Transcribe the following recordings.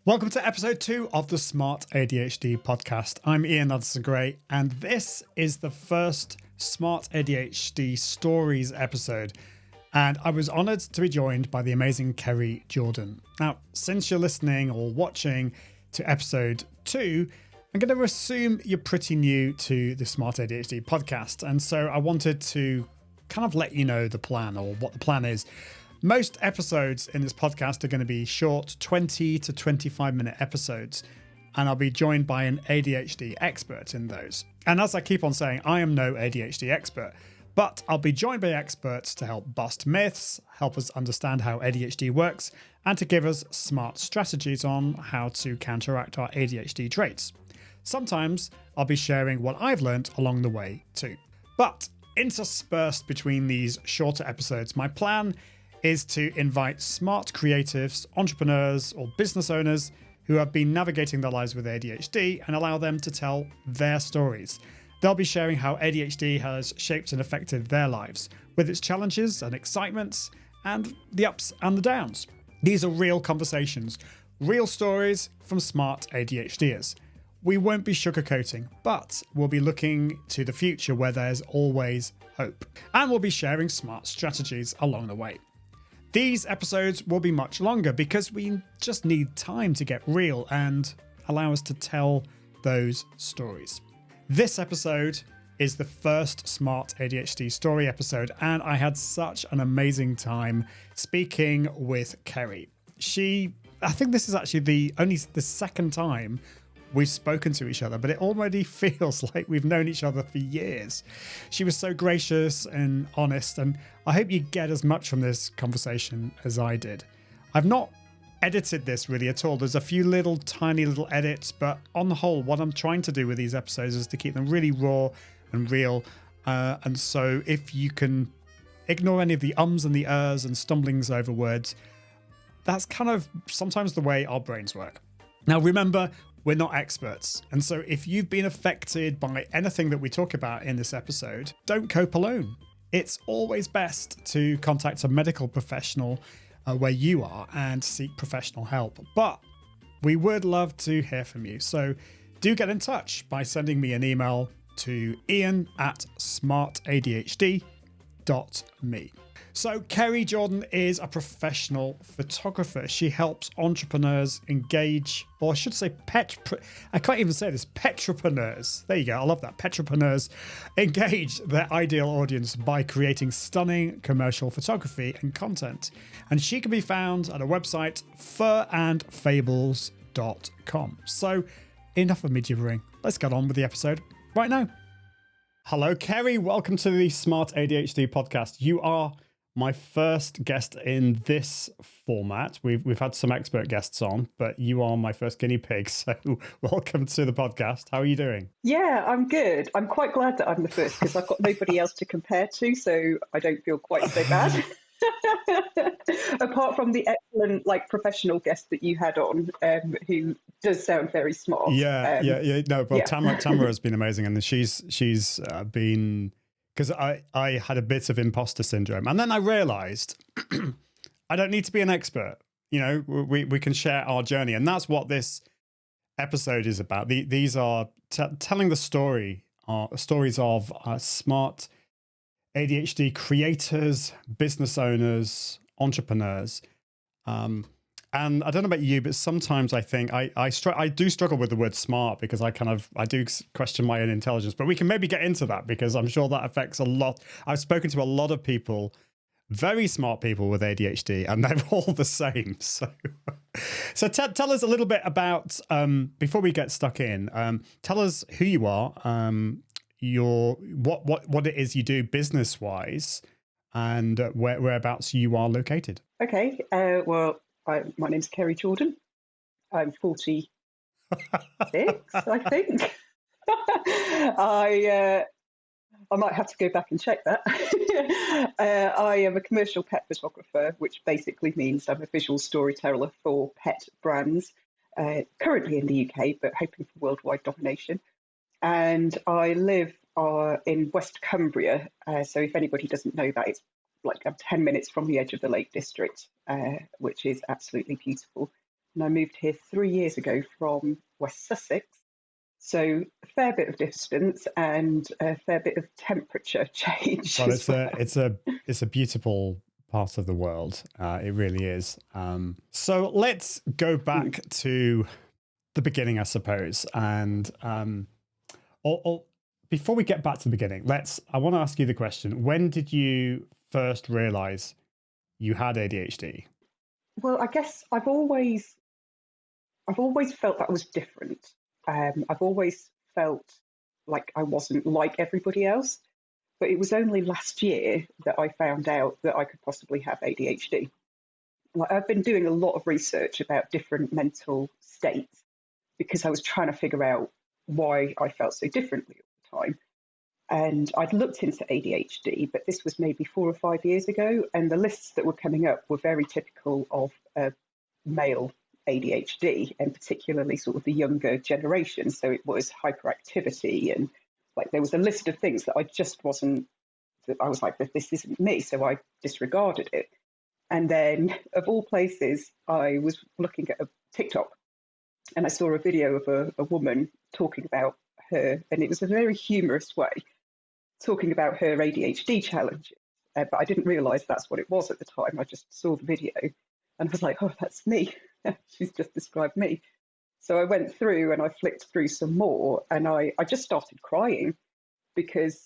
Welcome to episode 2 of the Smart ADHD podcast. I'm Ian Anderson-Gray, and this is the first Smart ADHD Stories episode. And I was honoured to be joined by the amazing Kerry Jordan. Now, since you're listening or watching to episode 2, I'm going to assume you're pretty new to the Smart ADHD podcast. And so I wanted to kind of let you know the plan, or what the plan is. Most episodes in this podcast are going to be short 20 to 25 minute episodes, and I'll be joined by an ADHD expert in those. And as I keep on saying, I am no ADHD expert, but I'll be joined by experts to help bust myths, help us understand how ADHD works, and to give us smart strategies on how to counteract our ADHD traits. Sometimes I'll be sharing what I've learned along the way too. But interspersed between these shorter episodes, my plan is to invite smart creatives, entrepreneurs, or business owners who have been navigating their lives with ADHD and allow them to tell their stories. They'll be sharing how ADHD has shaped and affected their lives, with its challenges and excitements, and the ups and the downs. These are real conversations, real stories from smart ADHDers. We won't be sugarcoating, but we'll be looking to the future where there's always hope. And we'll be sharing smart strategies along the way. These episodes will be much longer because we just need time to get real and allow us to tell those stories. This episode is the first Smart ADHD story episode, and I had such an amazing time speaking with Kerry. I think this is actually only the second time we've spoken to each other, but it already feels like we've known each other for years. She was so gracious and honest, and I hope you get as much from this conversation as I did. I've not edited this really at all. There's a few tiny little edits, but on the whole, what I'm trying to do with these episodes is to keep them really raw and real. And so if you can ignore any of the ums and the ers and stumblings over words, that's kind of sometimes the way our brains work. Now, remember, we're not experts. And so if you've been affected by anything that we talk about in this episode, don't cope alone. It's always best to contact a medical professional where you are and seek professional help. But we would love to hear from you. So do get in touch by sending me an email to ian@smartadhd.me. So Kerry Jordan is a professional photographer. She helps entrepreneurs engage, or I should say I can't even say this, petrepreneurs. There you go, I love that. Petrepreneurs engage their ideal audience by creating stunning commercial photography and content. And she can be found at a website, furandfables.com. So enough of me gibbering. Let's get on with the episode right now. Hello, Kerry. Welcome to the Smart ADHD podcast. You are my first guest in this format. We've had some expert guests on, but you are my first guinea pig. So welcome to the podcast. How are you doing? Yeah, I'm good. I'm quite glad that I'm the first because I've got nobody else to compare to, so I don't feel quite so bad. Apart from the excellent, professional guest that you had on, who does sound very smart. Yeah. No, well, yeah. Tamara has been amazing, and she's been, because I had a bit of imposter syndrome, and then I realized I don't need to be an expert. You know, we can share our journey, and that's what this episode is about. These are telling the stories of smart ADHD creators, business owners, entrepreneurs. And I don't know about you, but sometimes I think I do struggle with the word smart because I do question my own intelligence. But we can maybe get into that because I'm sure that affects a lot. I've spoken to a lot of people, very smart people with ADHD, and they're all the same. So tell us a little bit about, before we get stuck in, tell us who you are, what it is you do business wise, and whereabouts you are located. Okay. My name's Kerry Jordan. I'm 46, I think. I might have to go back and check that. I am a commercial pet photographer, which basically means I'm a visual storyteller for pet brands, currently in the UK, but hoping for worldwide domination. And I live in West Cumbria. So if anybody doesn't know that, it's like I'm 10 minutes from the edge of the Lake District, which is absolutely beautiful. and I moved here 3 years ago from West Sussex. So a fair bit of distance and a fair bit of temperature change. Well, as well. it's a beautiful part of the world. It really is. So let's go back to the beginning, I suppose. And or before we get back to the beginning, I want to ask you the question: when did you first realize you had ADHD? Well, I guess I've always felt that I was different. I've always felt like I wasn't like everybody else. But it was only last year that I found out that I could possibly have ADHD. Like, I've been doing a lot of research about different mental states because I was trying to figure out why I felt so differently all the time. And I'd looked into ADHD, but this was maybe 4 or 5 years ago. And the lists that were coming up were very typical of male ADHD, and particularly sort of the younger generation. So it was hyperactivity, and like there was a list of things that I just wasn't, that I was like, this isn't me. So I disregarded it. And then, of all places, I was looking at a TikTok and I saw a video of a woman talking about her, and it was a very humorous way, talking about her ADHD challenges. But I didn't realise that's what it was at the time. I just saw the video and I was like, oh, that's me. She's just described me. So I went through and I flicked through some more, and I just started crying because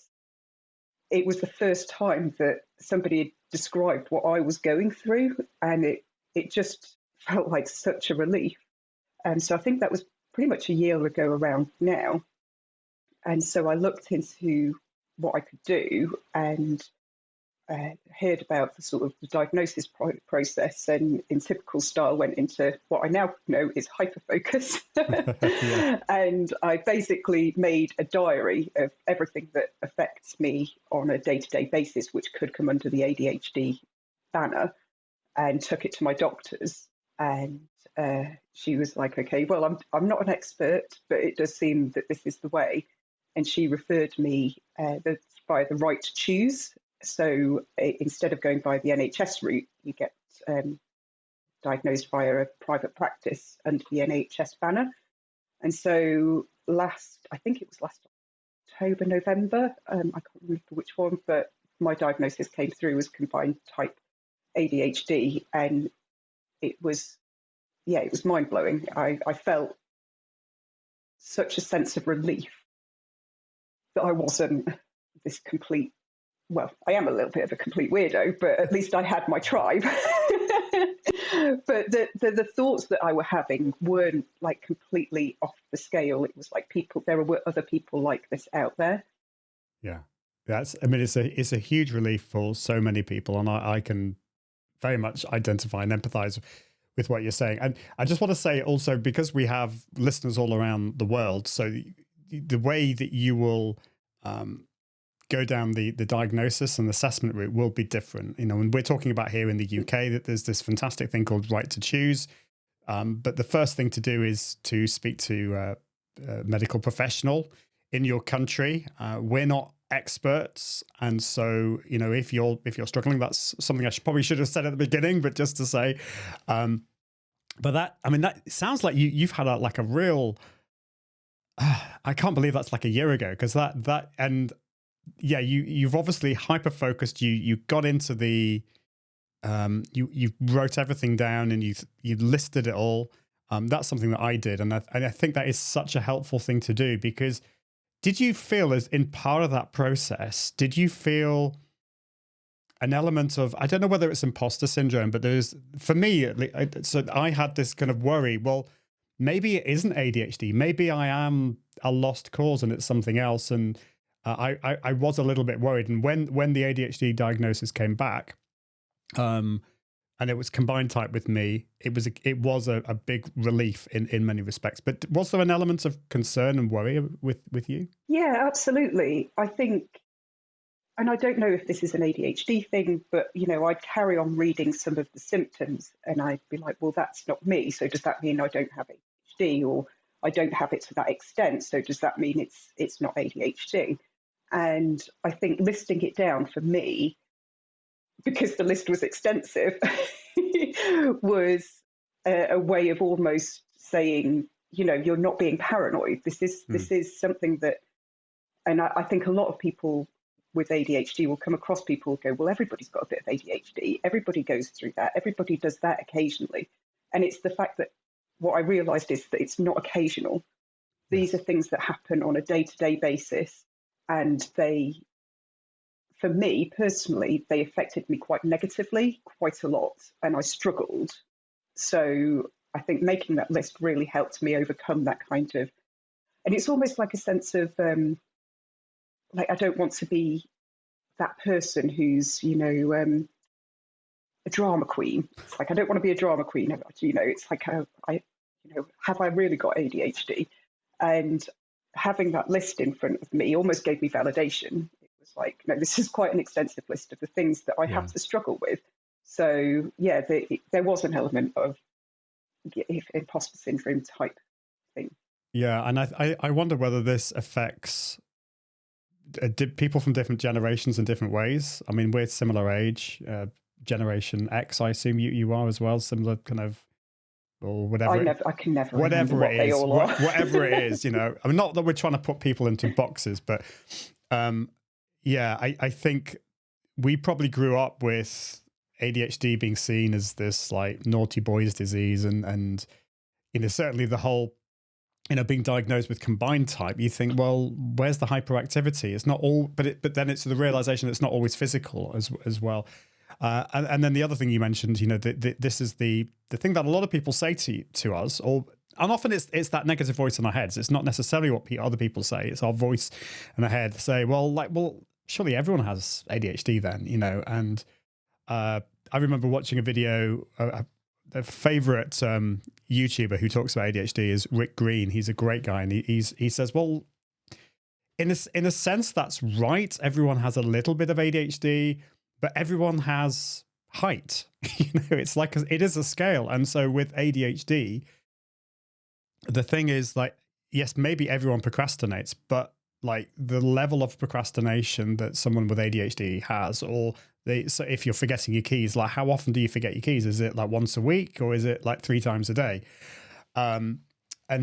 it was the first time that somebody had described what I was going through, and it just felt like such a relief. And so I think that was pretty much a year ago around now. And so I looked into what I could do and heard about the sort of the diagnosis process, and in typical style went into what I now know is hyperfocus. Yeah. And I basically made a diary of everything that affects me on a day-to-day basis, which could come under the ADHD banner, and took it to my doctors. And she was like, okay, well, I'm not an expert, but it does seem that this is the way. And she referred me by the right to choose. So instead of going by the NHS route, you get diagnosed via a private practice under the NHS banner. And so I think it was last October, November, I can't remember which one, but my diagnosis came through as combined type ADHD. And it was mind-blowing. I felt such a sense of relief that I wasn't this complete, well, I am a little bit of a complete weirdo, but at least I had my tribe. But the thoughts that I were having weren't like completely off the scale. It was like there were other people like this out there. Yeah, it's a huge relief for so many people, and I can very much identify and empathize with what you're saying. And I just want to say also, because we have listeners all around the world, so the way that you will go down the diagnosis and assessment route will be different. And we're talking about here in the UK that there's this fantastic thing called right to choose. But the first thing to do is to speak to a medical professional in your country. We're not experts, and so if you're struggling, that's something I probably should have said at the beginning, but just to say, but that sounds like you've had a real. I can't believe that's like a year ago, because that and yeah, you've obviously hyper-focused. You got into the you wrote everything down and you listed it all. That's something that I did, and I think that is such a helpful thing to do. Because did you feel, as in part of that process, did you feel an element of, I don't know whether it's imposter syndrome, but for me, so I had this kind of worry, well, maybe it isn't ADHD. Maybe I am a lost cause and it's something else. And I was a little bit worried. And when the ADHD diagnosis came back, and it was combined type with me, it was a big relief in many respects. But was there an element of concern and worry with you? Yeah, absolutely. I think, and I don't know if this is an ADHD thing, but I'd carry on reading some of the symptoms and I'd be like, well, that's not me. So does that mean I don't have ADHD, or I don't have it to that extent? So does that mean it's not ADHD? And I think listing it down for me, because the list was extensive, was a way of almost saying, you're not being paranoid. This is something that, and I think a lot of people with ADHD will come across people who go, well, everybody's got a bit of ADHD. Everybody goes through that. Everybody does that occasionally. And it's the fact that what I realized is that it's not occasional. These are things that happen on a day-to-day basis. And for me personally, they affected me quite negatively, quite a lot. And I struggled. So I think making that list really helped me overcome that kind of, and it's almost like a sense of, I don't want to be that person who's, a drama queen. It's like, I don't want to be a drama queen. It's like, have I really got ADHD? And having that list in front of me almost gave me validation. It was like, no, this is quite an extensive list of the things that I have to struggle with. So, yeah, there was an element of imposter syndrome type thing. Yeah, and I wonder whether this affects people from different generations in different ways. I mean, we're similar age, Generation X, I assume you are as well, similar kind of, or whatever. I can never whatever remember it is, what they all are. Whatever it is, I mean, not that we're trying to put people into boxes, but I think we probably grew up with ADHD being seen as this like naughty boys disease, and certainly the whole being diagnosed with combined type, you think, well, where's the hyperactivity? It's not all, but then it's the realization that it's not always physical as well. And then the other thing you mentioned, this is the thing that a lot of people say to us, and often it's that negative voice in our heads. It's not necessarily what other people say. It's our voice in our head say, well, surely everyone has ADHD then, and I remember watching a video, a favorite YouTuber who talks about ADHD is Rick Green. He's a great guy. And he says, well, in a sense, that's right. Everyone has a little bit of ADHD, but everyone has height. It's like, it is a scale. And so with ADHD, the thing is like, yes, maybe everyone procrastinates, but like the level of procrastination that someone with ADHD has, so if you're forgetting your keys, like how often do you forget your keys? Is it like once a week, or is it like 3 times a day? And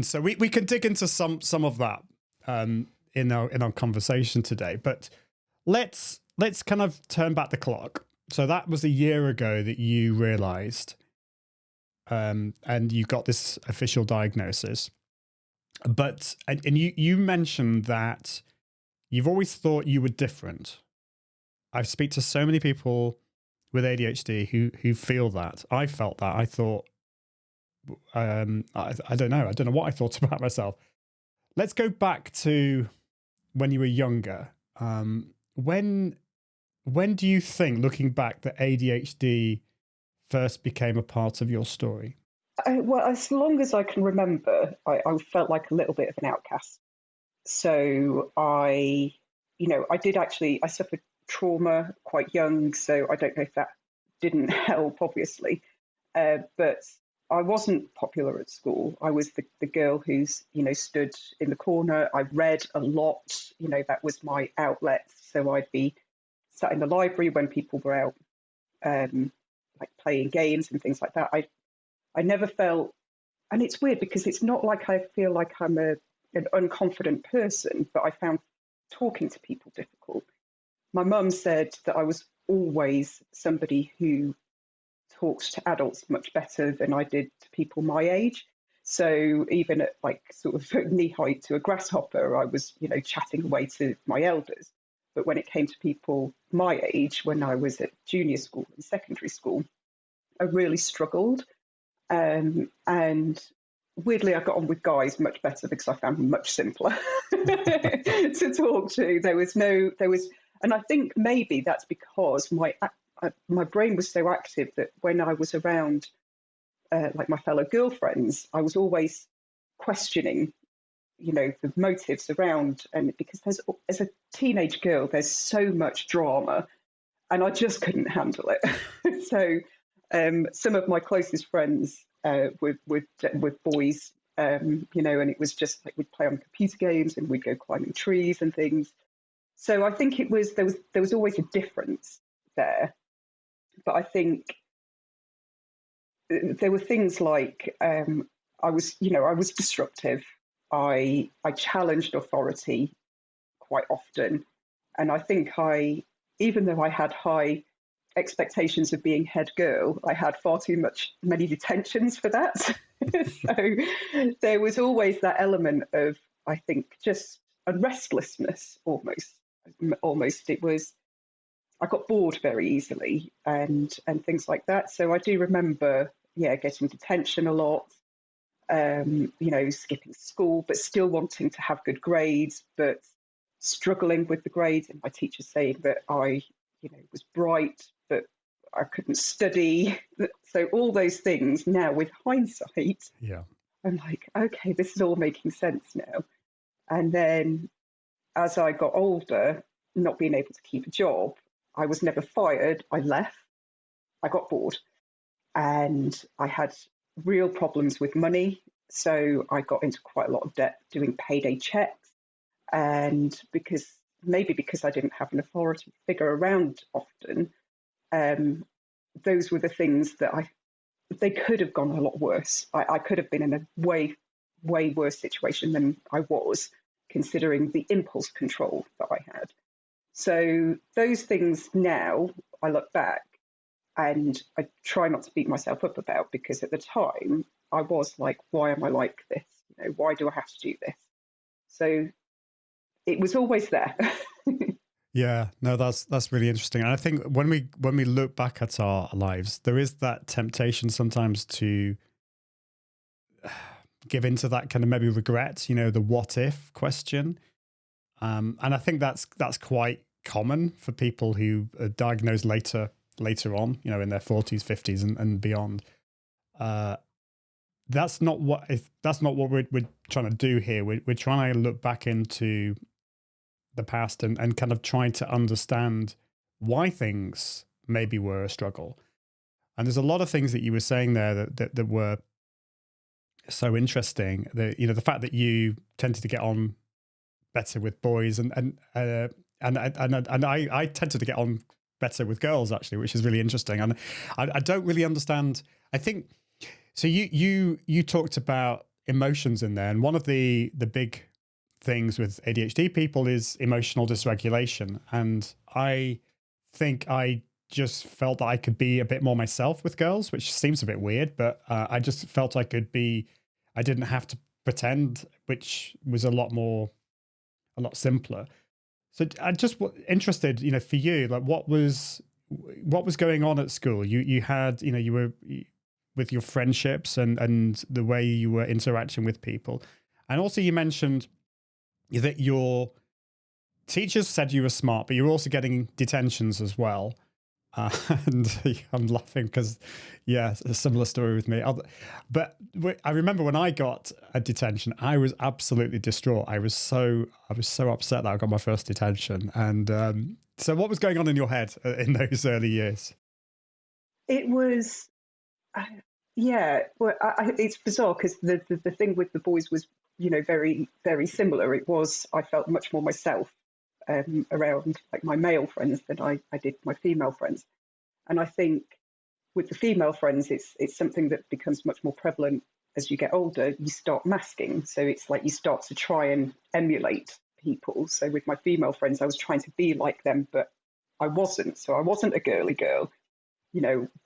so we can dig into some of that in our conversation today. But let's kind of turn back the clock. So that was a year ago that you realized, and you got this official diagnosis. But and you mentioned that you've always thought you were different. I speak to so many people with ADHD who feel that. I felt that. I thought, I don't know. I don't know what I thought about myself. Let's go back to when you were younger. When do you think, looking back, that ADHD first became a part of your story? Well, as long as I can remember, I felt like a little bit of an outcast. So I suffered trauma quite young, so I don't know if that didn't help, obviously. But I wasn't popular at school. I was the girl who's, stood in the corner. I read a lot, that was my outlet. So I'd be sat in the library when people were out, like playing games and things like that. I never felt, and it's weird because it's not like I feel like I'm an unconfident person, but I found talking to people difficult. My mum said that I was always somebody who talks to adults much better than I did to people my age. So even at like sort of knee height to a grasshopper, I was, chatting away to my elders. But when it came to people my age, when I was at junior school and secondary school, I really struggled. And weirdly, I got on with guys much better because I found them much simpler to talk to. And I think maybe that's because my brain was so active that when I was around like my fellow girlfriends, I was always questioning, the motives around. And because as a teenage girl, there's so much drama, and I just couldn't handle it. So some of my closest friends with boys, and it was just like we'd play on computer games and we'd go climbing trees and things. So I think there was always a difference there. But I think there were things like I was disruptive. I challenged authority quite often, and I think even though I had high expectations of being head girl, I had far too many detentions for that. So there was always that element of, I think, just a restlessness almost. It was, I got bored very easily and things like that. So I do remember, getting detention a lot, skipping school, but still wanting to have good grades, but struggling with the grades, and my teacher saying that I, was bright, but I couldn't study. So all those things now, with hindsight, I'm like, okay, this is all making sense now. And then as I got older, not being able to keep a job, I was never fired. I left. I got bored, and I had real problems with money. So I got into quite a lot of debt doing payday checks. And because I didn't have an authority figure around often, those were the things that they could have gone a lot worse. I could have been in a way, way worse situation than I was, considering the impulse control that I had. So those things now, I look back and I try not to beat myself up about, because at the time I was like, why am I like this? Why do I have to do this? So it was always there. Yeah, no, that's really interesting. And I think when we look back at our lives, there is that temptation sometimes to give into that kind of maybe regret, the what if question. And I think that's quite common for people who are diagnosed later on, in their 40s, 50s and beyond. That's not what we're trying to do here. We're trying to look back into the past and kind of trying to understand why things maybe were a struggle. And there's a lot of things that you were saying there that were so interesting. The fact that you tended to get on better with boys, and I tended to get on better with girls, actually, which is really interesting. And I don't really understand. I think so. You talked about emotions in there, and one of the big things with ADHD people is emotional dysregulation. And I think I just felt that I could be a bit more myself with girls, which seems a bit weird, but I just felt I didn't have to pretend, which was a lot simpler. So I just interested, for you, like what was going on at school? You had, you were with your friendships and the way you were interacting with people. And also you mentioned that your teachers said you were smart, but you were also getting detentions as well. And I'm laughing because, it's a similar story with me. But I remember when I got a detention, I was absolutely distraught. I was so upset that I got my first detention. And so what was going on in your head in those early years? It was, well, it's bizarre because the thing with the boys was, very, very similar. It was, I felt much more myself around like my male friends than I did my female friends. And I think with the female friends, it's something that becomes much more prevalent as you get older. You start masking. So it's like you start to try and emulate people. So with my female friends, I was trying to be like them, but I wasn't. So I wasn't a girly girl.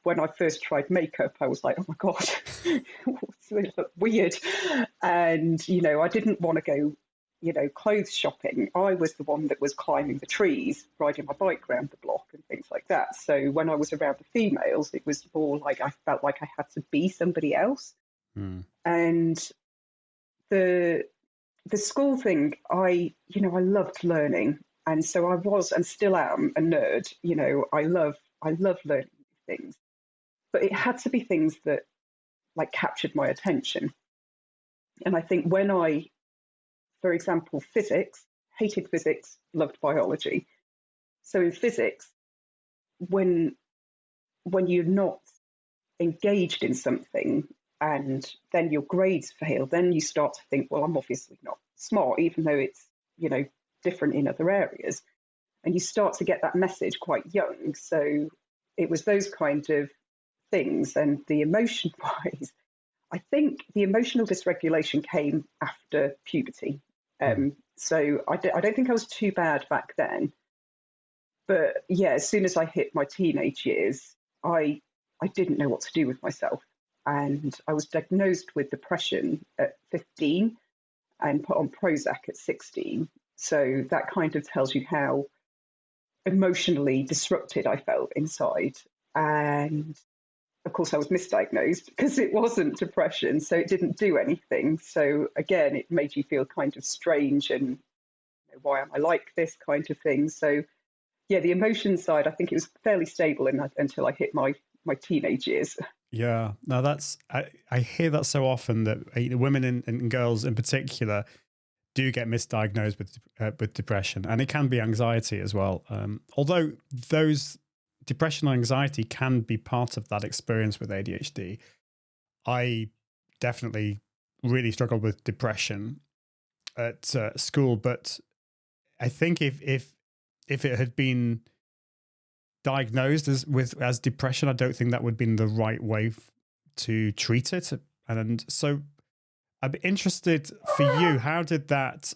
When I first tried makeup, I was like, oh my God, they look weird. And, I didn't want to go, clothes shopping. I was the one that was climbing the trees, riding my bike around the block and things like that. So when I was around the females, it was more like I felt like I had to be somebody else. And the school thing, I loved learning. And so I was and still am a nerd. I love learning things, but it had to be things that like captured my attention. And I think when for example, physics, hated physics, loved biology. So in physics, when you're not engaged in something and then your grades fail, then you start to think, well, I'm obviously not smart, even though it's, different in other areas. And you start to get that message quite young. So it was those kind of things. And the emotion wise, I think the emotional dysregulation came after puberty. So I don't think I was too bad back then. But yeah, as soon as I hit my teenage years, I didn't know what to do with myself. And I was diagnosed with depression at 15 and put on Prozac at 16. So that kind of tells you how emotionally disrupted I felt inside. And of course, I was misdiagnosed because it wasn't depression, so it didn't do anything. So again, it made you feel kind of strange and why am I like this kind of thing. So yeah, the emotion side, I think it was fairly stable until I hit my teenage years. Yeah, no, I hear that so often that women and girls in particular do get misdiagnosed with depression, and it can be anxiety as well. Although those depression and anxiety can be part of that experience with ADHD. I definitely really struggled with depression at school, but I think if it had been diagnosed as depression, I don't think that would have been the right way to treat it. And so I'd be interested for you, how did that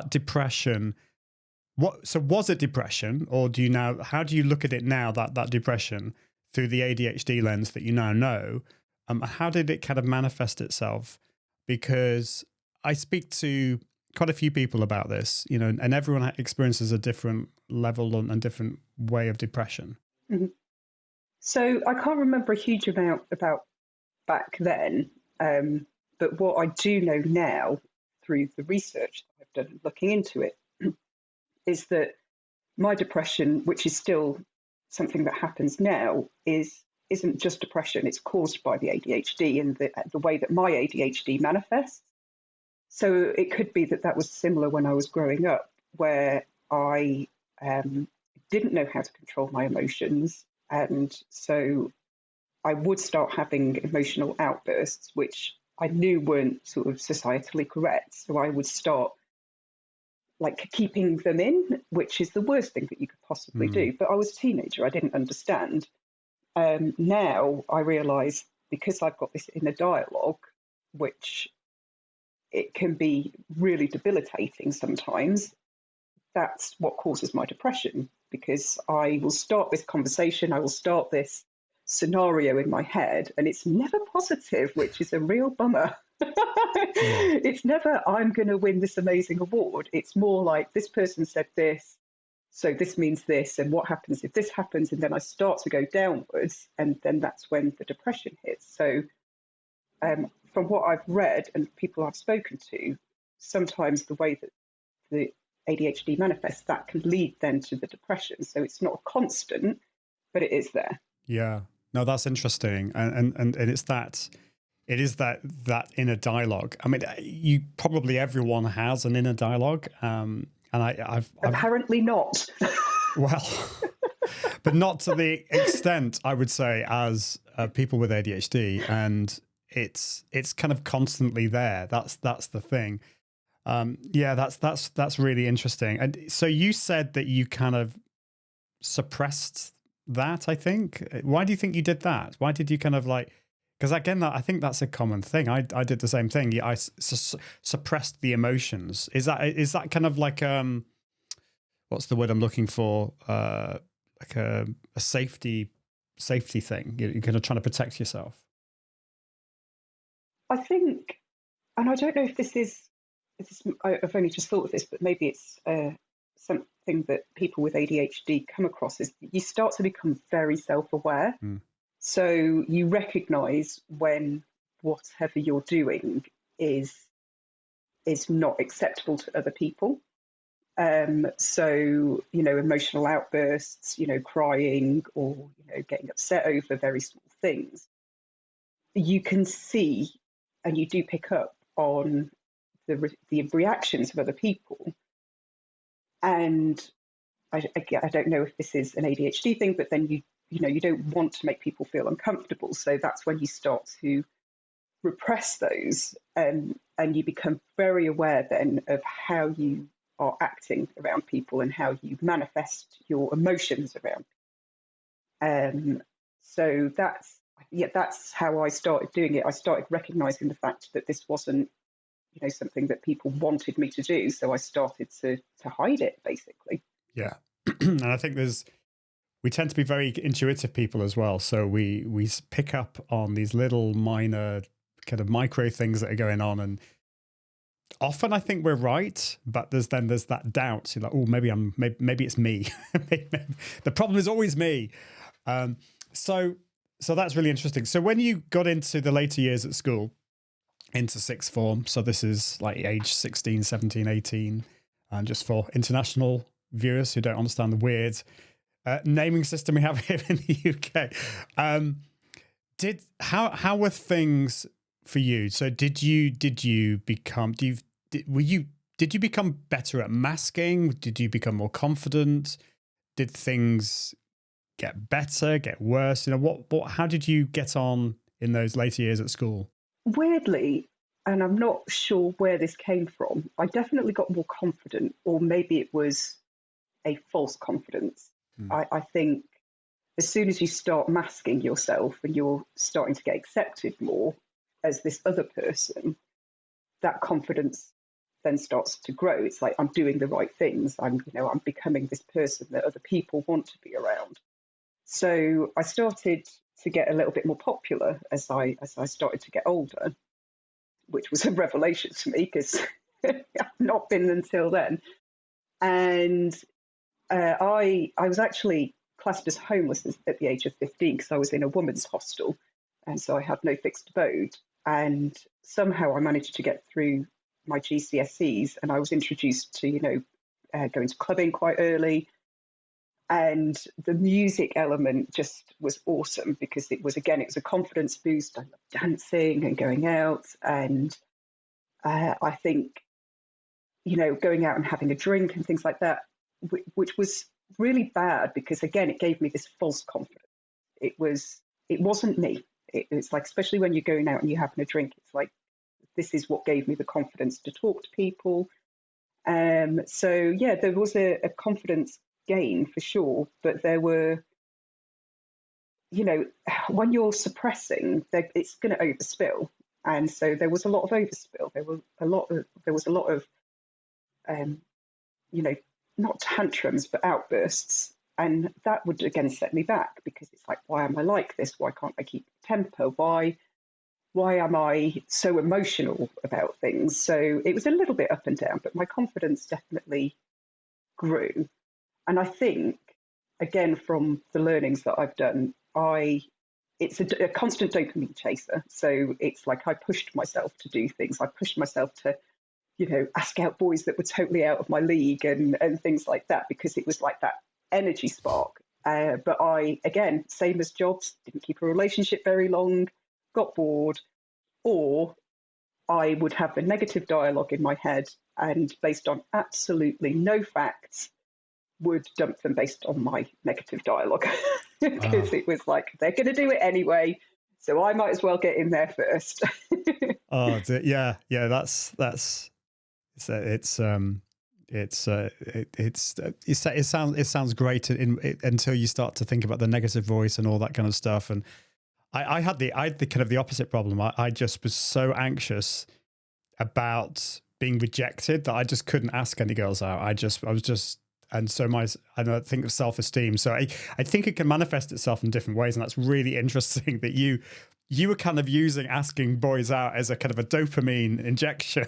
depression, was it depression, or how do you look at it now, that depression through the ADHD lens that you now know? How did it kind of manifest itself? Because I speak to quite a few people about this, and everyone experiences a different level and different way of depression. Mm-hmm. So I can't remember a huge amount about back then, but what I do know now through the research that I've done looking into it is that my depression, which is still something that happens now, isn't just depression. It's caused by the ADHD and the way that my ADHD manifests. So it could be that was similar when I was growing up, where I didn't know how to control my emotions. And so I would start having emotional outbursts, which I knew weren't sort of societally correct. So I would start keeping them in, which is the worst thing that you could possibly do. But I was a teenager, I didn't understand. Now I realise, because I've got this inner dialogue, which it can be really debilitating sometimes, that's what causes my depression, because I will start this conversation, I will start this scenario in my head, and it's never positive, which is a real bummer. It's never, I'm going to win this amazing award. It's more like, this person said this, so this means this, and what happens if this happens? And then I start to go downwards, and then that's when the depression hits. So from what I've read and people I've spoken to, sometimes the way that the ADHD manifests, that can lead then to the depression. So it's not a constant, but it is there. Yeah, no, that's interesting. And it is that inner dialogue. I mean, everyone has an inner dialogue. And I've apparently not. Well, but not to the extent, I would say, as people with ADHD, and it's kind of constantly there. That's the thing. Yeah, that's really interesting. And so you said that you kind of suppressed that, I think. Why do you think you did that? Why did you kind of because again, I think that's a common thing. I did the same thing. I suppressed the emotions. Is that kind of what's the word I'm looking for? Like a safety thing. You're kind of trying to protect yourself. I think, and I don't know if this is, I've only just thought of this, but maybe it's something that people with ADHD come across, is you start to become very self-aware. So you recognise when whatever you're doing is not acceptable to other people. So, emotional outbursts, crying or, getting upset over very small things, you can see and you do pick up on the reactions of other people. And I don't know if this is an ADHD thing, but then you don't want to make people feel uncomfortable. So that's when you start to repress those, and you become very aware then of how you are acting around people and how you manifest your emotions around. So that's how I started doing it. I started recognizing the fact that this wasn't, something that people wanted me to do. So I started to hide it, basically. Yeah. And I think we tend to be very intuitive people as well. So we pick up on these little minor kind of micro things that are going on. And often I think we're right, but there's that doubt. You're like, oh, maybe it's me. The problem is always me. So that's really interesting. So when you got into the later years at school, into sixth form, so this is like age 16, 17, 18, and just for international viewers who don't understand the weird naming system we have here in the UK. How were things for you? So did you become better at masking? Did you become more confident? Did things get better, get worse? How did you get on in those later years at school? Weirdly, and I'm not sure where this came from, I definitely got more confident, or maybe it was a false confidence. I think as soon as you start masking yourself and you're starting to get accepted more as this other person, that confidence then starts to grow. It's like, I'm doing the right things. I'm becoming this person that other people want to be around. So I started to get a little bit more popular as I started to get older, which was a revelation to me because I've not been until then. And I was actually classed as homeless at the age of 15 because I was in a women's hostel, and so I had no fixed abode. And somehow I managed to get through my GCSEs, and I was introduced to going to clubbing quite early. And the music element just was awesome because it was a confidence boost. I love dancing and going out. And I think, going out and having a drink and things like that, which was really bad because, again, it gave me this false confidence. It wasn't me. It's like, especially when you're going out and you're having a drink, it's like, this is what gave me the confidence to talk to people. So, yeah, there was a confidence gain for sure, but there were, when you're suppressing, it's going to overspill, and so there was a lot of overspill. There was a lot of not tantrums but outbursts, and that would again set me back because it's like, why am I like this? Why can't I keep temper? Why am I so emotional about things? So it was a little bit up and down, but my confidence definitely grew. And I think, again, from the learnings that I've done, it's a constant dopamine chaser. So it's like I pushed myself to do things. I pushed myself to, ask out boys that were totally out of my league and things like that, because it was like that energy spark. But I, again, same as jobs, didn't keep a relationship very long, got bored, or I would have a negative dialogue in my head and based on absolutely no facts, would dump them based on my negative dialogue because it was like, they're going to do it anyway, so I might as well get in there first. It sounds great until you start to think about the negative voice and all that kind of stuff. And I had the kind of the opposite problem. I just was so anxious about being rejected that I just couldn't ask any girls out. And so I think of self-esteem. So I think it can manifest itself in different ways. And that's really interesting that you were kind of using asking boys out as a kind of a dopamine injection,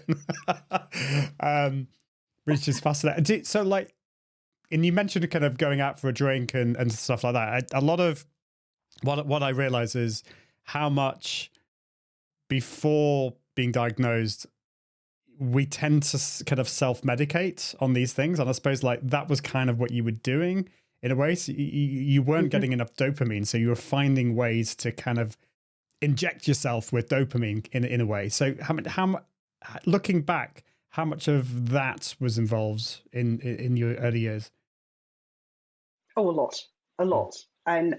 which is fascinating. So and you mentioned kind of going out for a drink and stuff like that. A lot of what I realize is how much before being diagnosed, we tend to kind of self-medicate on these things. And I suppose that was kind of what you were doing in a way. So you weren't getting enough dopamine. So you were finding ways to kind of inject yourself with dopamine in a way. So looking back, how much of that was involved in your early years? Oh, a lot. And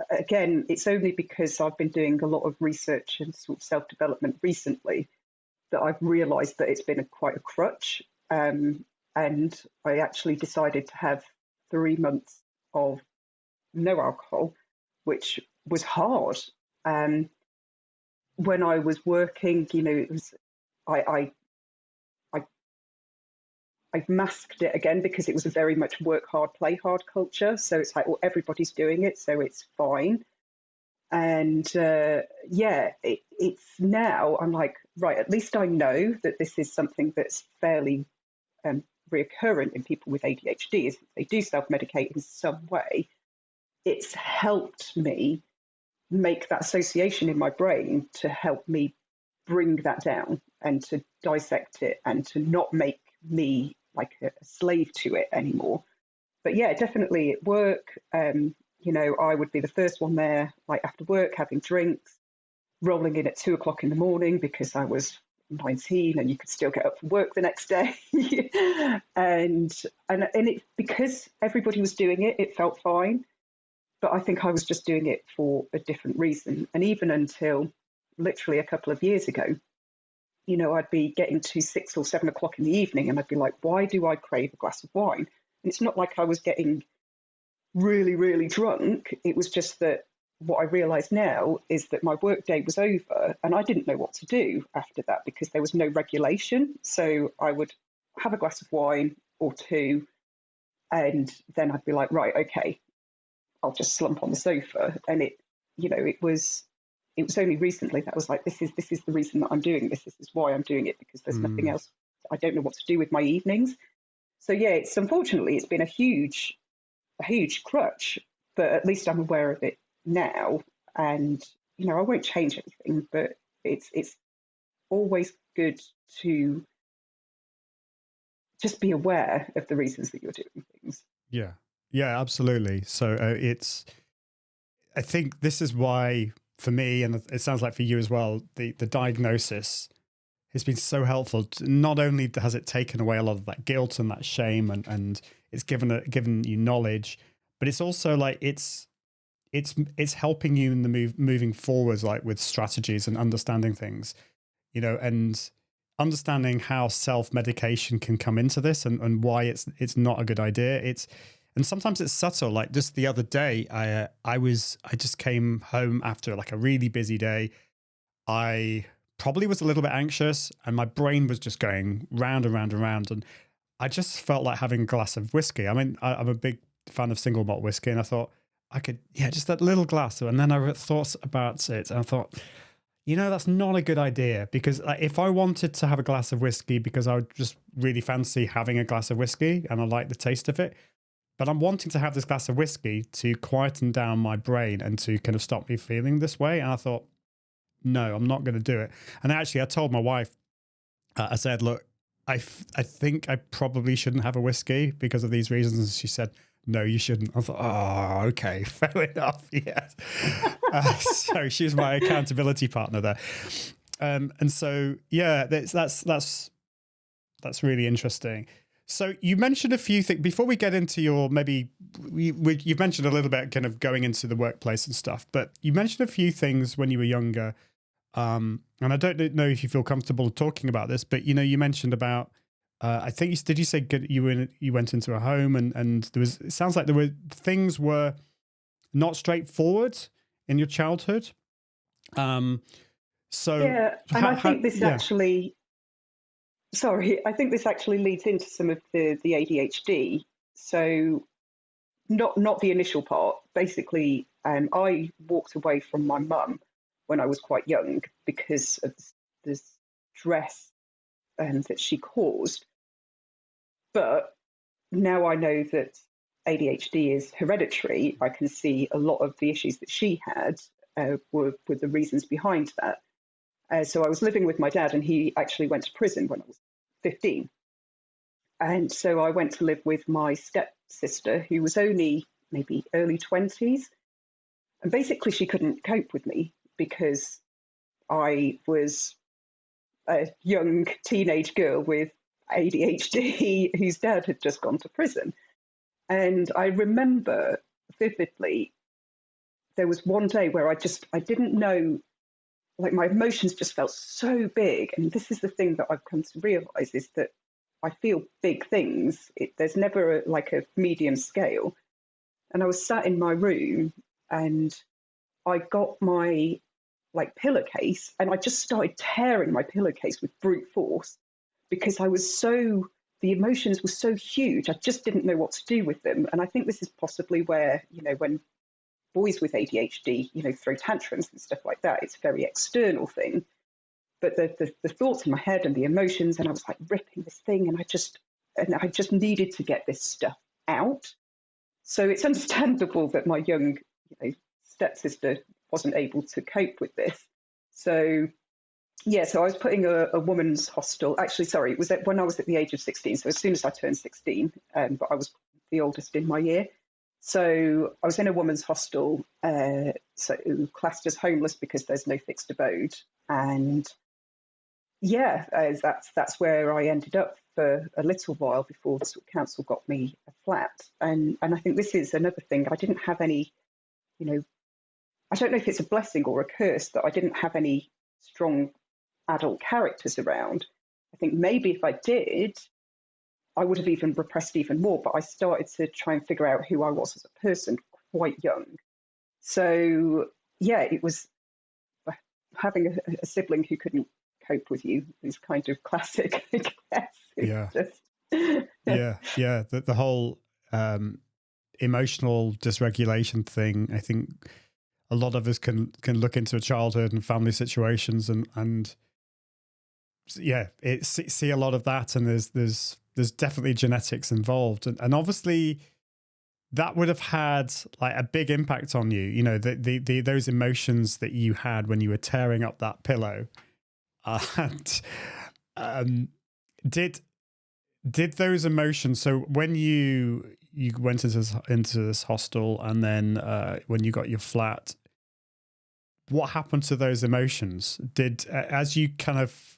again, it's only because I've been doing a lot of research and sort of self-development recently that I've realised that it's been quite a crutch. And I actually decided to have 3 months of no alcohol, which was hard. When I was working, it was I I I've masked it again because it was a very much work hard, play hard culture. So it's like, well, everybody's doing it, so it's fine. And it's now I'm like, right, at least I know that this is something that's fairly reoccurrent in people with ADHD, is if they do self-medicate in some way. It's helped me make that association in my brain to help me bring that down and to dissect it and to not make me like a slave to it anymore. But yeah, definitely at work, I would be the first one there, like after work, having drinks, rolling in at 2 o'clock in the morning because I was 19 and you could still get up for work the next day. and it, because everybody was doing it, it felt fine. But I think I was just doing it for a different reason. And even until literally a couple of years ago, I'd be getting to 6 or 7 o'clock in the evening and I'd be like, why do I crave a glass of wine? And it's not like I was getting really, really drunk. It was just that what I realise now is that my work day was over and I didn't know what to do after that because there was no regulation. So I would have a glass of wine or two and then I'd be like, right, okay, I'll just slump on the sofa. And it was only recently that I was like, this is the reason that I'm doing this. This is why I'm doing it, because there's nothing else. I don't know what to do with my evenings. So yeah, it's been a huge crutch, but at least I'm aware of it now. And, I won't change anything, but it's always good to just be aware of the reasons that you're doing things. Yeah. Yeah, absolutely. So I think this is why, for me, and it sounds like for you as well, the diagnosis has been so helpful. Not only has it taken away a lot of that guilt and that shame, and it's given you knowledge, but it's also like it's helping you in the moving forwards, like with strategies and understanding things, and understanding how self-medication can come into this and why it's not a good idea. And sometimes it's subtle. Like just the other day, I just came home after like a really busy day. I probably was a little bit anxious and my brain was just going round and round and round. And I just felt like having a glass of whiskey. I mean, I'm a big fan of single malt whiskey and I thought I could, just that little glass. And then I thought about it and I thought, that's not a good idea, because if I wanted to have a glass of whiskey because I would just really fancy having a glass of whiskey and I like the taste of it, but I'm wanting to have this glass of whiskey to quieten down my brain and to kind of stop me feeling this way. And I thought, no, I'm not going to do it. And actually, I told my wife, I said, look, I think I probably shouldn't have a whiskey because of these reasons. And she said, no, you shouldn't. I thought, oh, okay, fair enough. Yes. So she was my accountability partner there. And so, yeah, that's really interesting. So you mentioned a few things before we get into your, you've mentioned a little bit kind of going into the workplace and stuff, but you mentioned a few things when you were younger. And I don't know if you feel comfortable talking about this, but, you mentioned about, I think did you say you went into a home and it sounds like things were not straightforward in your childhood. So yeah, and I think this actually, I think this actually leads into some of the ADHD. So not the initial part. Basically, I walked away from my mum when I was quite young because of the stress that she caused. But now I know that ADHD is hereditary. I can see a lot of the issues that she had were the reasons behind that. So I was living with my dad and he actually went to prison when I was 15. And so I went to live with my stepsister, who was only maybe early 20s. And basically she couldn't cope with me because I was a young teenage girl with ADHD whose dad had just gone to prison. And I remember vividly, there was one day where I didn't know, like my emotions just felt so big. And this is the thing that I've come to realize, is that I feel big things. There's never a medium scale. And I was sat in my room and I got my pillowcase, and I just started tearing my pillowcase with brute force because the emotions were so huge. I just didn't know what to do with them. And I think this is possibly where, when boys with ADHD, throw tantrums and stuff like that, it's a very external thing. But the thoughts in my head and the emotions, and I was like ripping this thing, and I just needed to get this stuff out. So it's understandable that my young, stepsister wasn't able to cope with this. So so I was put in a women's hostel. Actually, sorry, it was when I was at the age of 16. So as soon as I turned 16, but I was the oldest in my year. So I was in a women's hostel, so classed as homeless because there's no fixed abode. And that's where I ended up for a little while before the council got me a flat. And I think this is another thing. I didn't have any, I don't know if it's a blessing or a curse that I didn't have any strong adult characters around. I think maybe if I did, I would have even repressed even more, but I started to try and figure out who I was as a person quite young. So, it was having a sibling who couldn't cope with you is kind of classic, I guess. The whole emotional dysregulation thing, I think a lot of us can look into a childhood and family situations and see a lot of that, and there's definitely genetics involved, and obviously that would have had like a big impact on you. Those emotions that you had when you were tearing up that pillow, and did those emotions? So when you went into this hostel, and then when you got your flat, what happened to those emotions? As you kind of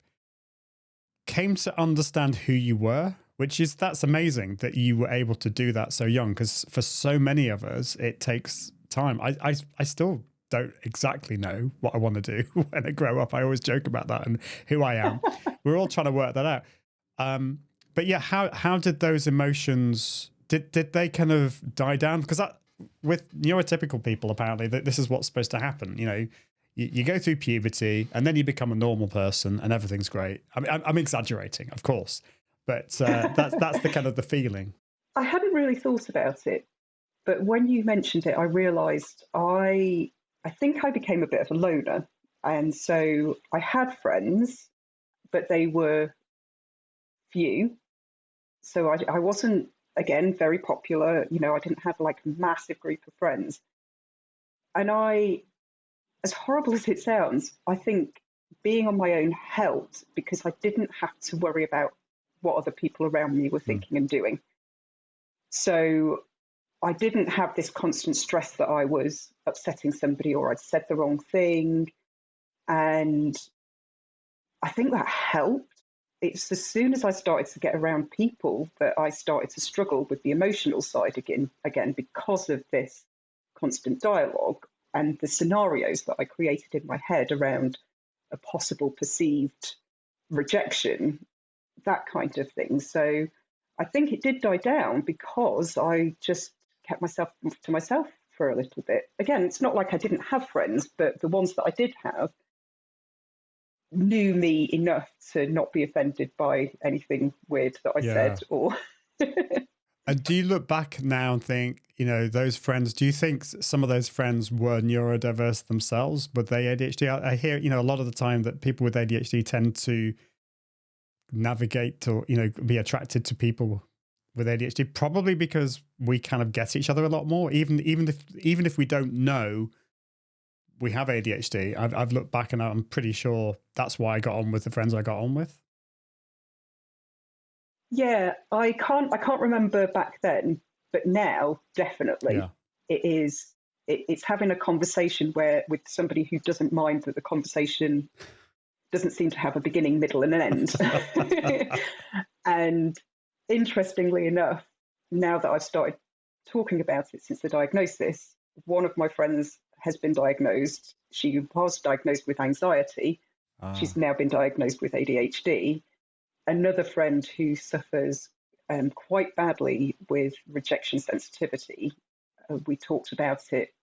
came to understand who you were, that's amazing that you were able to do that so young, because for so many of us it takes time. I still don't exactly know what I want to do when I grow up. I always joke about that and who I am. We're all trying to work that out. But how did those emotions, did they kind of die down? Because with neurotypical people, apparently this is what's supposed to happen. You go through puberty and then you become a normal person and everything's great. I mean, I'm exaggerating, of course, but that's the kind of the feeling. I hadn't really thought about it, but when you mentioned it, I realised I think I became a bit of a loner. And so I had friends, but they were few. So I wasn't, again, very popular. I didn't have like a massive group of friends. And as horrible as it sounds, I think being on my own helped because I didn't have to worry about what other people around me were thinking and doing. So I didn't have this constant stress that I was upsetting somebody or I'd said the wrong thing. And I think that helped. It's as soon as I started to get around people that I started to struggle with the emotional side again because of this constant dialogue and the scenarios that I created in my head around a possible perceived rejection, that kind of thing. So I think it did die down because I just kept myself to myself for a little bit. Again, it's not like I didn't have friends, but the ones that I did have knew me enough to not be offended by anything weird that I said or... And do you look back now and think, those friends, do you think some of those friends were neurodiverse themselves? Were they ADHD? I hear, a lot of the time that people with ADHD tend to navigate or, be attracted to people with ADHD, probably because we kind of get each other a lot more, even if we don't know we have ADHD. I've looked back and I'm pretty sure that's why I got on with the friends I got on with. Yeah, I can't remember back then, but now definitely it's having a conversation with somebody who doesn't mind that the conversation doesn't seem to have a beginning, middle, and an end. And interestingly enough, now that I've started talking about it since the diagnosis, one of my friends has been diagnosed. She was diagnosed with anxiety. She's now been diagnosed with ADHD. Another friend who suffers quite badly with rejection sensitivity, we talked about it.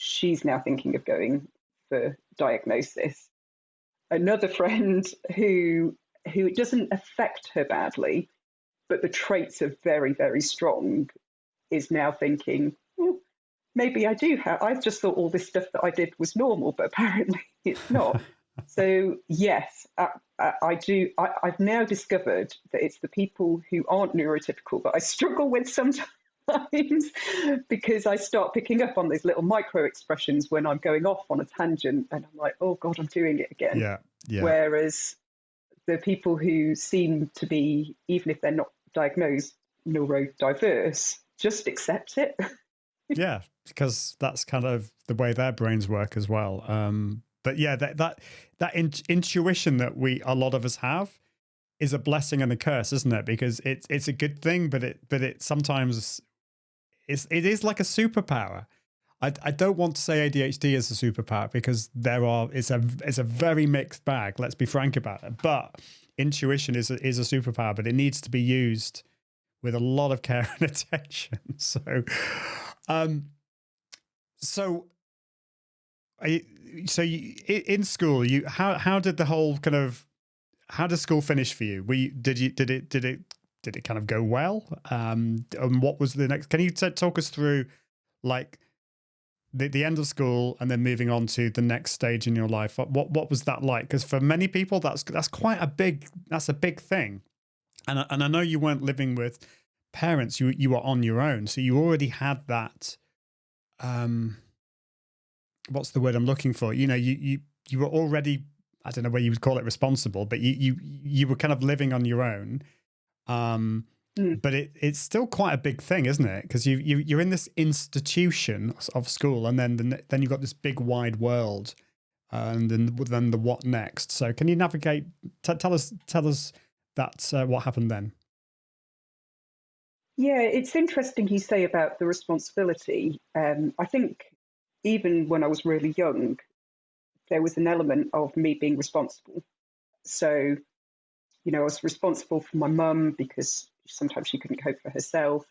she's now thinking of going for diagnosis. Another friend who it doesn't affect her badly, but the traits are very, very strong, is now thinking, maybe I do have, I just thought all this stuff that I did was normal, but apparently it's not. So yes, I do. I've now discovered that it's the people who aren't neurotypical that I struggle with sometimes, because I start picking up on these little micro expressions when I'm going off on a tangent, and I'm like, oh God, I'm doing it again. Yeah. Whereas the people who seem to be, even if they're not diagnosed, neurodiverse, just accept it. Yeah, because that's kind of the way their brains work as well. But yeah, that intuition that a lot of us have is a blessing and a curse, isn't it? Because it's a good thing, but it sometimes it is like a superpower. I don't want to say ADHD is a superpower, because it's a very mixed bag. Let's be frank about it. But intuition is a superpower, but it needs to be used with a lot of care and attention. So, in school, how did the whole kind of, how did school finish for you? Did it kind of go well? And what was the next? Can you talk us through like the end of school and then moving on to the next stage in your life? What was that like? Because for many people, that's quite a big thing. And I know you weren't living with parents; you were on your own, so you already had that. What's the word I'm looking for? You know, you were already, I don't know whether you would call it responsible, but you were kind of living on your own. But it's still quite a big thing, isn't it? Because you're in this institution of school, and then you've got this big wide world, and then the what next. So can you navigate? Tell us that what happened then. Yeah, it's interesting you say about the responsibility. I think even when I was really young, there was an element of me being responsible. So, you know, I was responsible for my mum because sometimes she couldn't cope for herself.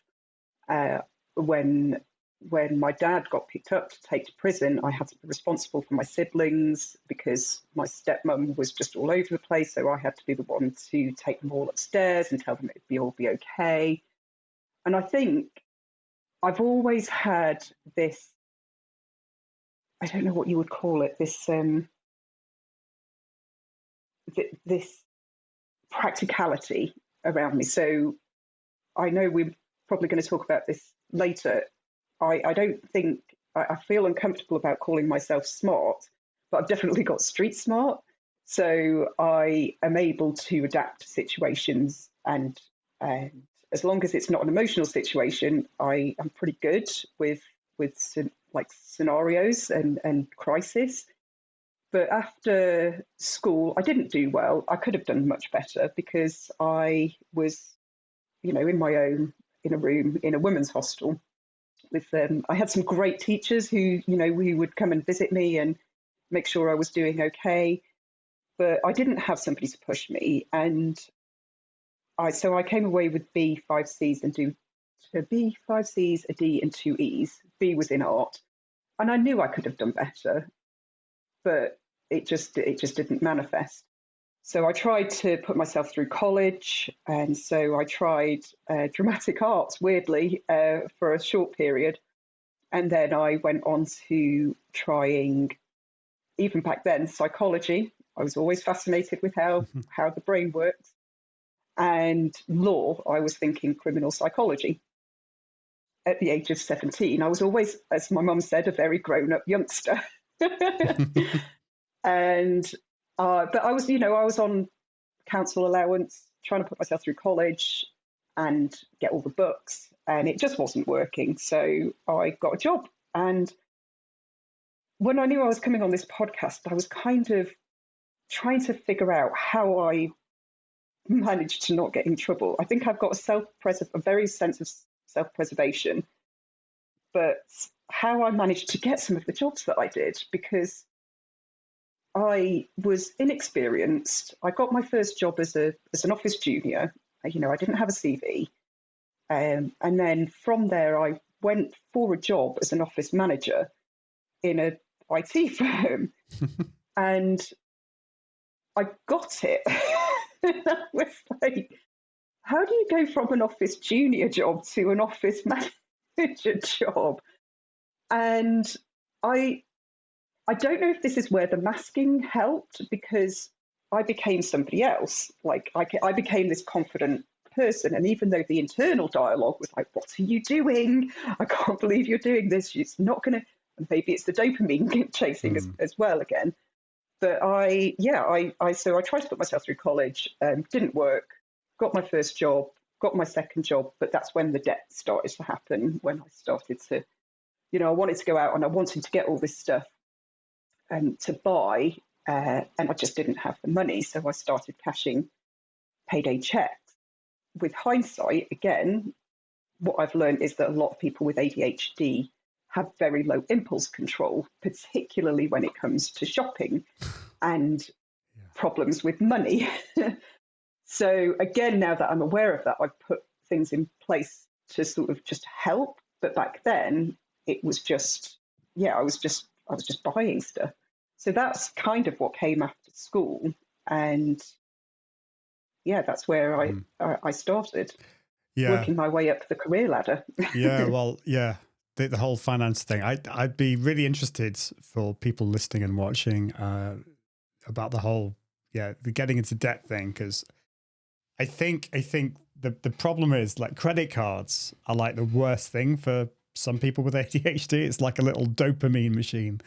When my dad got picked up to take to prison, I had to be responsible for my siblings because my stepmom was just all over the place. So I had to be the one to take them all upstairs and tell them it'd all be okay. And I think I've always had this, I don't know what you would call it, this practicality around me. So I know we're probably going to talk about this later. I don't think, I feel uncomfortable about calling myself smart, but I've definitely got street smart. So I am able to adapt to situations, and as long as it's not an emotional situation, I am pretty good with like scenarios and crisis. But after school, I didn't do well. I could have done much better because I was, you know, in my own, in a room in a women's hostel with them. I had some great teachers who, you know, who would come and visit me and make sure I was doing okay. But I didn't have somebody to push me. And so I came away with B, 5 Cs and B, 5 Cs, a D and 2 Es. B was in art. And I knew I could have done better, but it just didn't manifest. So I tried to put myself through college, and so I tried dramatic arts, weirdly, for a short period. And then I went on to trying, even back then, psychology. I was always fascinated with how the brain works. And law, I was thinking criminal psychology. At the age of 17, I was always, as my mum said, a very grown-up youngster. And but I was, you know, I was on council allowance, trying to put myself through college and get all the books, and it just wasn't working. So I got a job. And when I knew I was coming on this podcast, I was kind of trying to figure out how I managed to not get in trouble. I think I've got a very sense of self-preservation, but how I managed to get some of the jobs that I did, because I was inexperienced. I got my first job as an office junior. You know, I didn't have a CV. And then from there, I went for a job as an office manager. in a IT firm. And I got it. And I was like, how do you go from an office junior job to an office manager job? And I don't know if this is where the masking helped, because I became somebody else. Like I became this confident person. And even though the internal dialogue was like, what are you doing? I can't believe you're doing this. It's not going to, and maybe it's the dopamine chasing as well again. But so I tried to put myself through college, didn't work, got my first job, got my second job, but that's when the debt started to happen, when I started to, I wanted to go out and I wanted to get all this stuff to buy, and I just didn't have the money. So I started cashing payday checks. With hindsight, again, what I've learned is that a lot of people with ADHD have very low impulse control, particularly when it comes to shopping and problems with money. So again, now that I'm aware of that, I've put things in place to sort of just help. But back then it was just, I was just buying stuff. So that's kind of what came after school. And that's where I started working my way up the career ladder. The whole finance thing. I'd be really interested for people listening and watching about the whole, the getting into debt thing, because I think the problem is, like, credit cards are like the worst thing for some people with ADHD. It's like a little dopamine machine.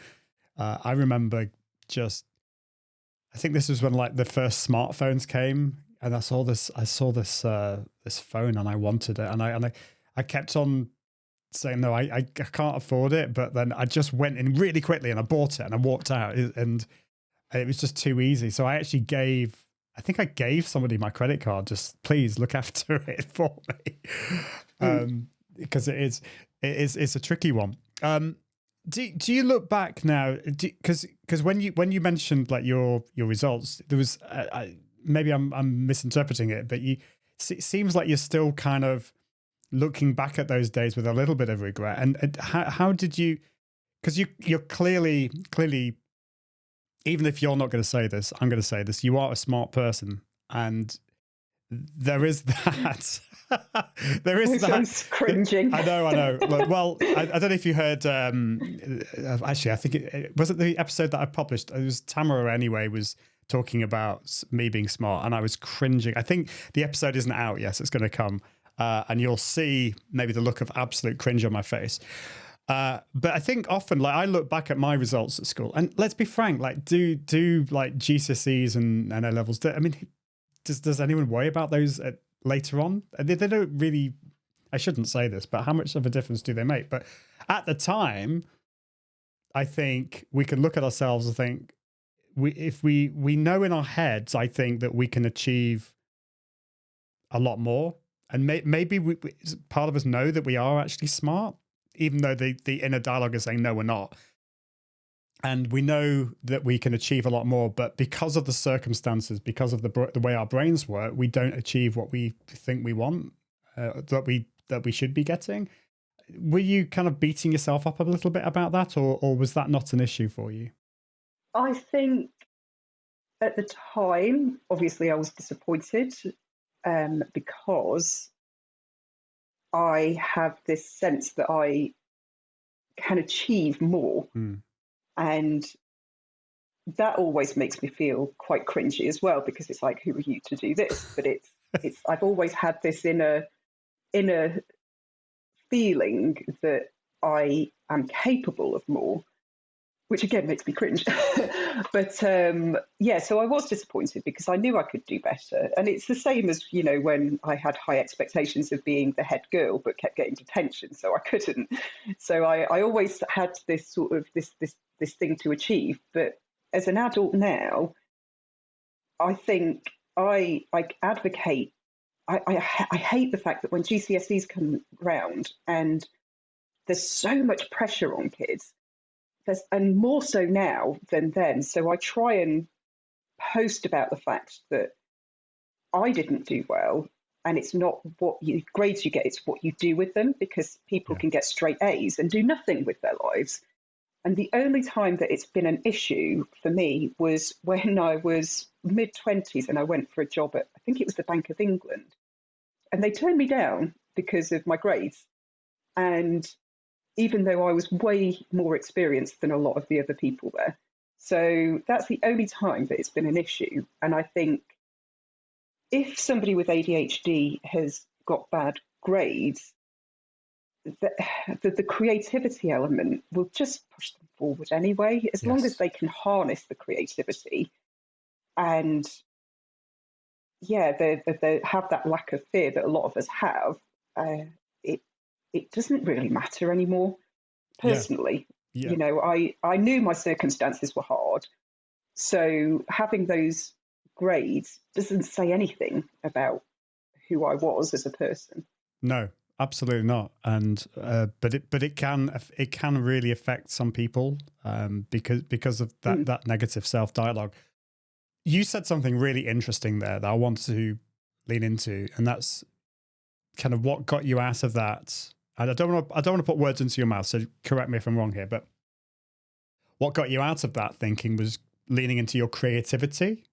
I remember I think this was when like the first smartphones came, and I saw this phone and I wanted it, and I kept on saying, no, I can't afford it. But then I just went in really quickly and I bought it and I walked out, and it was just too easy. So I actually gave somebody my credit card, just please look after it for me. Because it's a tricky one. Do you look back now? Because when you mentioned like your results, there was maybe I'm misinterpreting it, but it seems like you're still kind of looking back at those days with a little bit of regret. And how did you? Because you're clearly, even if you're not going to say this, I'm going to say this. You are a smart person, and there is that. There is that. I'm cringing. I know. Well, I don't know if you heard. Actually, I think it was the episode that I published. It was Tamara anyway was talking about me being smart, and I was cringing. I think the episode isn't out yet. So it's going to come, and you'll see maybe the look of absolute cringe on my face. But I think often, like, I look back at my results at school, and let's be frank, like, do like GCSEs and A levels. Does anyone worry about those later on? They don't really. I shouldn't say this, but how much of a difference do they make? But at the time, I think we can look at ourselves and think, if we know in our heads, I think that we can achieve a lot more, and maybe part of us know that we are actually smart, even though the inner dialogue is saying no, we're not. And we know that we can achieve a lot more, but because of the circumstances, because of the way our brains work, we don't achieve what we think we want, that we should be getting. Were you kind of beating yourself up a little bit about that, or was that not an issue for you? I think at the time, obviously, I was disappointed because I have this sense that I can achieve more. And that always makes me feel quite cringy as well, because it's like, who are you to do this? But it's I've always had this inner feeling that I am capable of more, which again makes me cringe. But so I was disappointed because I knew I could do better. And it's the same as, when I had high expectations of being the head girl, but kept getting detention, so I couldn't. So I always had this sort of this thing to achieve. But as an adult now, I think I advocate. I hate the fact that when GCSEs come round and there's so much pressure on kids, and more so now than then. So I try and post about the fact that I didn't do well, and it's not what grades you get, it's what you do with them, because people can get straight A's and do nothing with their lives. And the only time that it's been an issue for me was when I was mid-20s and I went for a job at, I think it was the Bank of England. And they turned me down because of my grades. And even though I was way more experienced than a lot of the other people there. So that's the only time that it's been an issue. And I think if somebody with ADHD has got bad grades, the creativity element will just push them forward anyway, as long as they can harness the creativity and they have that lack of fear that a lot of us have. It doesn't really matter anymore. Personally, you know, I knew my circumstances were hard, so having those grades doesn't say anything about who I was as a person. No, absolutely not. And but it can really affect some people because of that negative self-dialogue. You said something really interesting there that I want to lean into, and that's kind of what got you out of that. And I don't want to put words into your mouth, so correct me if I'm wrong here, but what got you out of that thinking was leaning into your creativity.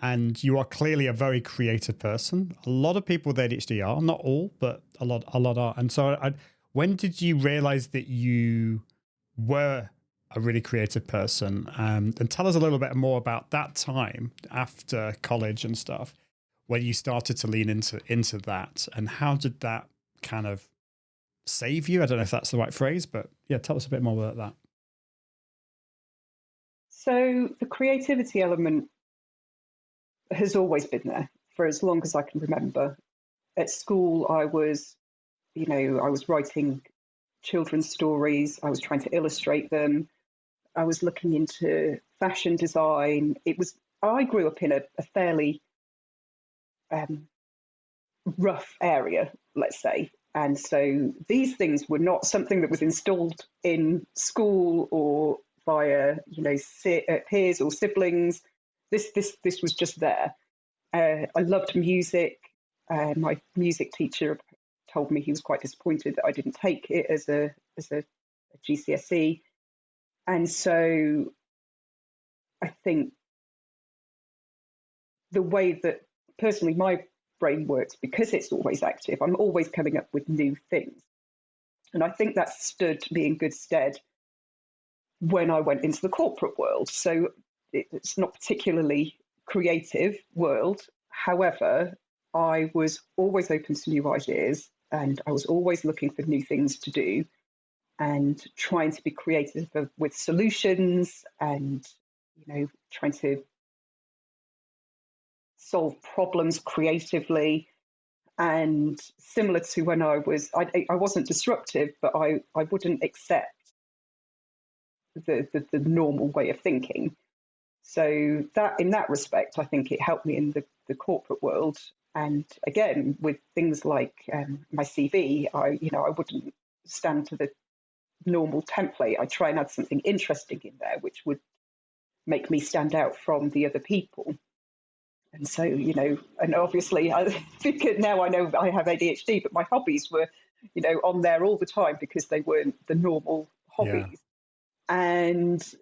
And you are clearly a very creative person. A lot of people with ADHD are, not all, but a lot are. And so when did you realize that you were a really creative person? And tell us a little bit more about that time after college and stuff, when you started to lean into that, and how did that kind of save you? I don't know if that's the right phrase, but yeah, tell us a bit more about that. So the creativity element has always been there for as long as I can remember. At school, I was writing children's stories. I was trying to illustrate them. I was looking into fashion design. I grew up in a fairly rough area, let's say. And so these things were not something that was installed in school or via, peers or siblings. This was just there. I loved music. My music teacher told me he was quite disappointed that I didn't take it as a GCSE. And so I think the way that personally my brain works, because it's always active, I'm always coming up with new things. And I think that stood me in good stead when I went into the corporate world. So it's not particularly creative world. However, I was always open to new ideas, and I was always looking for new things to do and trying to be creative with solutions and, trying to solve problems creatively. And similar to when I wasn't disruptive, but I wouldn't accept the normal way of thinking. So that in that respect, I think it helped me in the corporate world. And again, with things like my CV, I wouldn't stand to the normal template. I try and add something interesting in there, which would make me stand out from the other people. And so, and obviously I think now I know I have ADHD, but my hobbies were, on there all the time because they weren't the normal hobbies. Yeah. And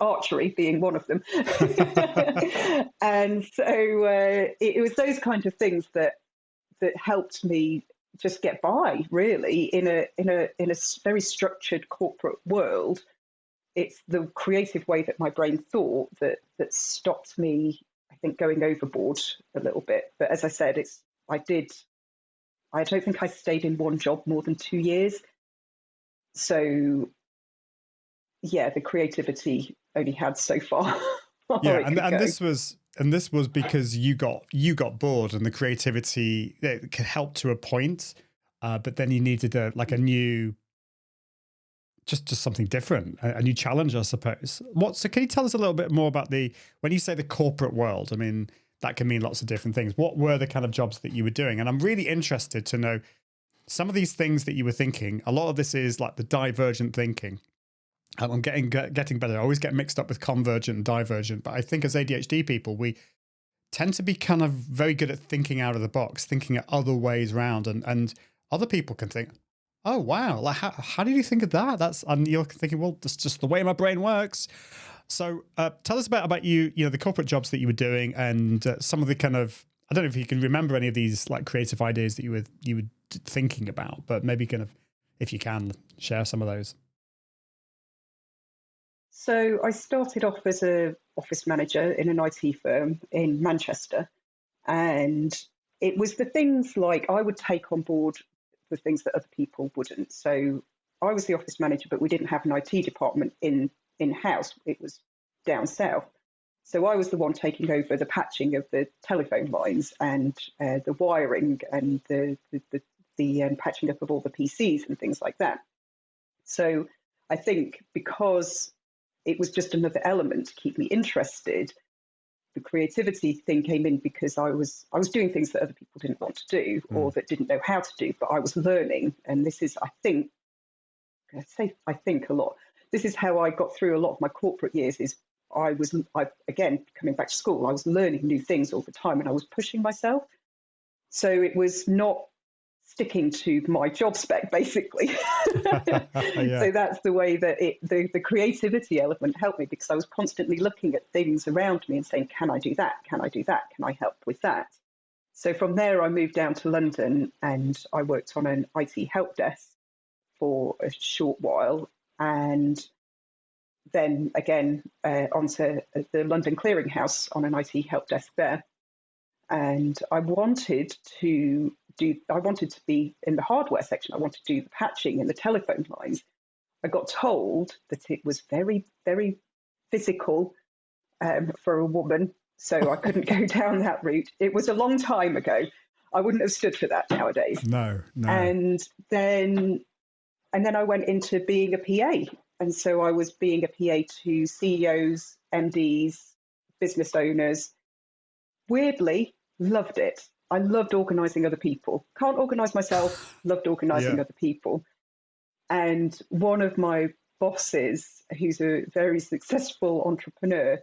archery being one of them. And so it was those kind of things that helped me just get by, really, in a very structured corporate world. It's the creative way that my brain thought that stopped me, I think, going overboard a little bit. But as I said, I don't think I stayed in one job more than 2 years. So yeah, the creativity only had so far. Yeah, and this was because you got bored, and the creativity, it could help to a point, but then you needed a new, just something different, a new challenge, I suppose. So can you tell us a little bit more about when you say the corporate world? I mean, that can mean lots of different things. What were the kind of jobs that you were doing? And I'm really interested to know some of these things that you were thinking. A lot of this is like the divergent thinking. I'm getting better. I always get mixed up with convergent and divergent. But I think as ADHD people, we tend to be kind of very good at thinking out of the box, thinking at other ways around. And other people can think, Oh, wow. Like, how did you think of that? And you're thinking, well, that's just the way my brain works. So tell us about the corporate jobs that you were doing and some of the kind of, I don't know if you can remember any of these like creative ideas that you were thinking about, but maybe kind of, if you can, share some of those. So I started off as a office manager in an IT firm in Manchester, and it was the things like I would take on board the things that other people wouldn't. So I was the office manager, but we didn't have an IT department in-house. It was down south. So I was the one taking over the patching of the telephone lines and the wiring and the patching up of all the PCs and things like that. So I think because it was just another element to keep me interested, the creativity thing came in because I was doing things that other people didn't want to do or that didn't know how to do, but I was learning. And this is, I think a lot. This is how I got through a lot of my corporate years. Is again, coming back to school, I was learning new things all the time and I was pushing myself. So it was not sticking to my job spec, basically. Yeah. So that's the way that the creativity element helped me, because I was constantly looking at things around me and saying, can I do that? Can I do that? Can I help with that? So from there, I moved down to London and I worked on an IT help desk for a short while. And then again, onto the London Clearinghouse on an IT help desk there. And I wanted to be in the hardware section. I wanted to do the patching and the telephone lines. I got told that it was very, very physical for a woman, so I couldn't go down that route. It was a long time ago. I wouldn't have stood for that nowadays. No. And then I went into being a PA. And so I was being a PA to CEOs, MDs, business owners. Weirdly, loved it. I loved organising other people. Can't organise myself, loved organising other people. And one of my bosses, who's a very successful entrepreneur,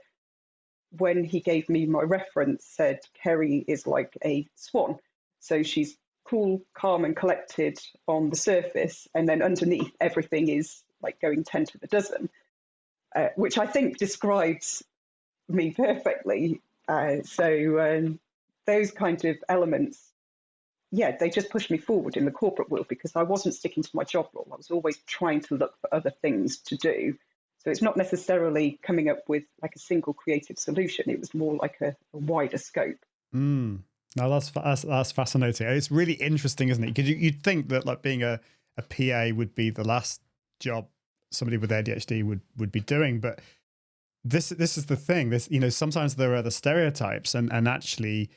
when he gave me my reference, said, Kerry is like a swan. So she's cool, calm and collected on the surface. And then underneath, everything is like going 10 to the dozen, which I think describes me perfectly. Those kind of elements, they just pushed me forward in the corporate world because I wasn't sticking to my job role. I was always trying to look for other things to do. So it's not necessarily coming up with like a single creative solution. It was more like a wider scope. No, that's fascinating. It's really interesting, isn't it? Because you'd think that like being a PA would be the last job somebody with ADHD would be doing, but this is the thing. Sometimes there are the stereotypes, and actually,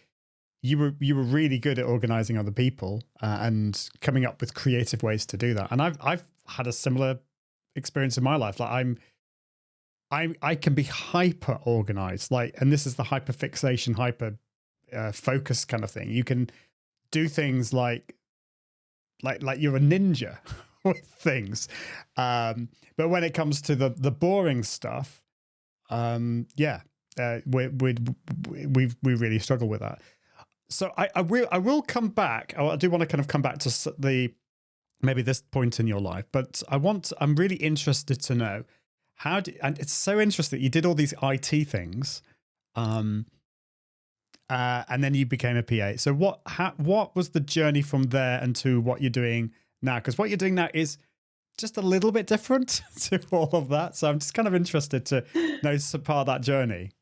you were really good at organizing other people and coming up with creative ways to do that. And I've had a similar experience in my life. Like I can be hyper organized, and this is the hyper fixation, hyper focus kind of thing. You can do things like you're a ninja with things, but when it comes to the boring stuff, we really struggle with that. So I will come back. I do want to kind of come back to maybe this point in your life, but I'm really interested to know and it's so interesting that you did all these IT things, and then you became a PA. So what was the journey from there and to what you're doing now? Because what you're doing now is just a little bit different to all of that. So I'm just kind of interested to know some part of that journey.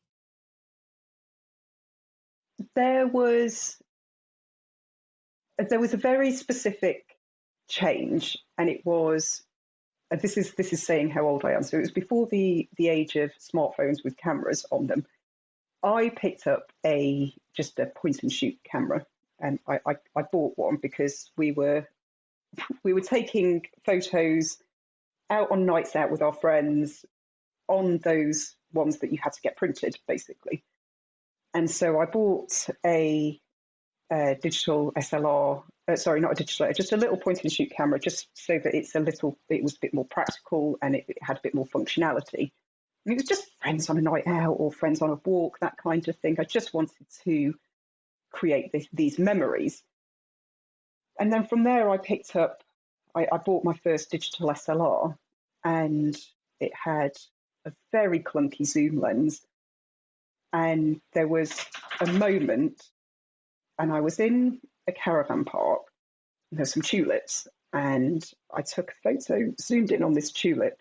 There was a very specific change, and it was, this is saying how old I am. So it was before the age of smartphones with cameras on them. I picked up just a point and shoot camera, and I bought one because we were taking photos out on nights out with our friends on those ones that you had to get printed, basically. And so I bought a digital SLR, not a digital, just a little point and shoot camera, just so that it was a bit more practical and it had a bit more functionality. And it was just friends on a night out or friends on a walk, that kind of thing. I just wanted to create these memories. And then from there, I picked up I bought my first digital SLR, and it had a very clunky zoom lens. And there was a moment, and I was in a caravan park, and there's some tulips, and I took a photo, zoomed in on this tulip,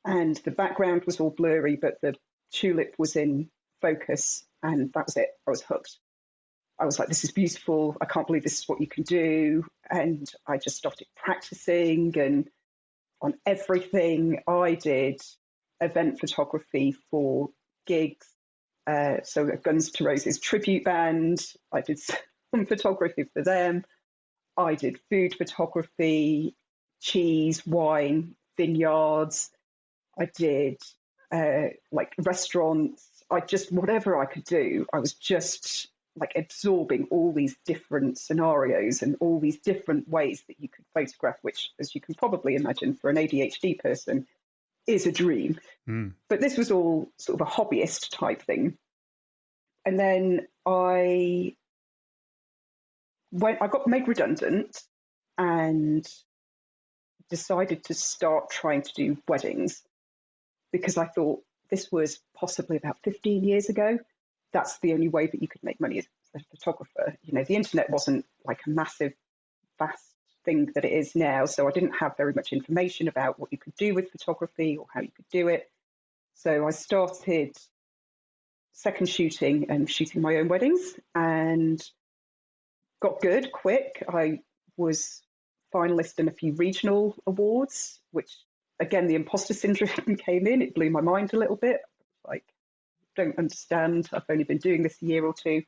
and the background was all blurry, but the tulip was in focus, and that was it. I was hooked. I was like, this is beautiful. I can't believe this is what you can do. And I just started practicing, and on everything I did, event photography for gigs. So a Guns N' Roses tribute band, I did some photography for them. I did food photography, cheese, wine, vineyards. I did like restaurants. I just, whatever I could do, I was just like absorbing all these different scenarios and all these different ways that you could photograph, which, as you can probably imagine, for an ADHD person, is a dream. But this was all sort of a hobbyist type thing. And then I got made redundant and decided to start trying to do weddings, because I thought this was possibly about 15 years ago. That's the only way that you could make money as a photographer. You know, the internet wasn't like a massive, vast thing that it is now. So I didn't have very much information about what you could do with photography or how you could do it. So I started second shooting and shooting my own weddings, and got good quick. I was finalist in a few regional awards, which, again, the imposter syndrome came in. It blew my mind a little bit. Like, don't understand. I've only been doing this a year or two.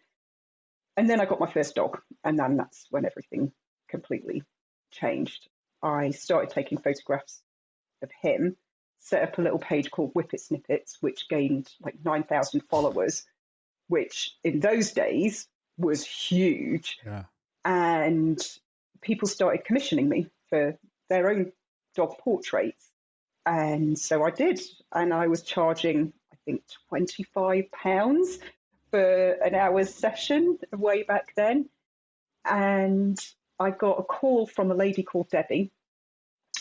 And then I got my first dog, and then that's when everything completely changed. I started taking photographs of him, set up a little page called Whippet Snippets, which gained like 9,000 followers, which in those days was huge. Yeah. And people started commissioning me for their own dog portraits. And so I did. And I was charging, I think, £25 for an hour's session way back then. And I got a call from a lady called Debbie,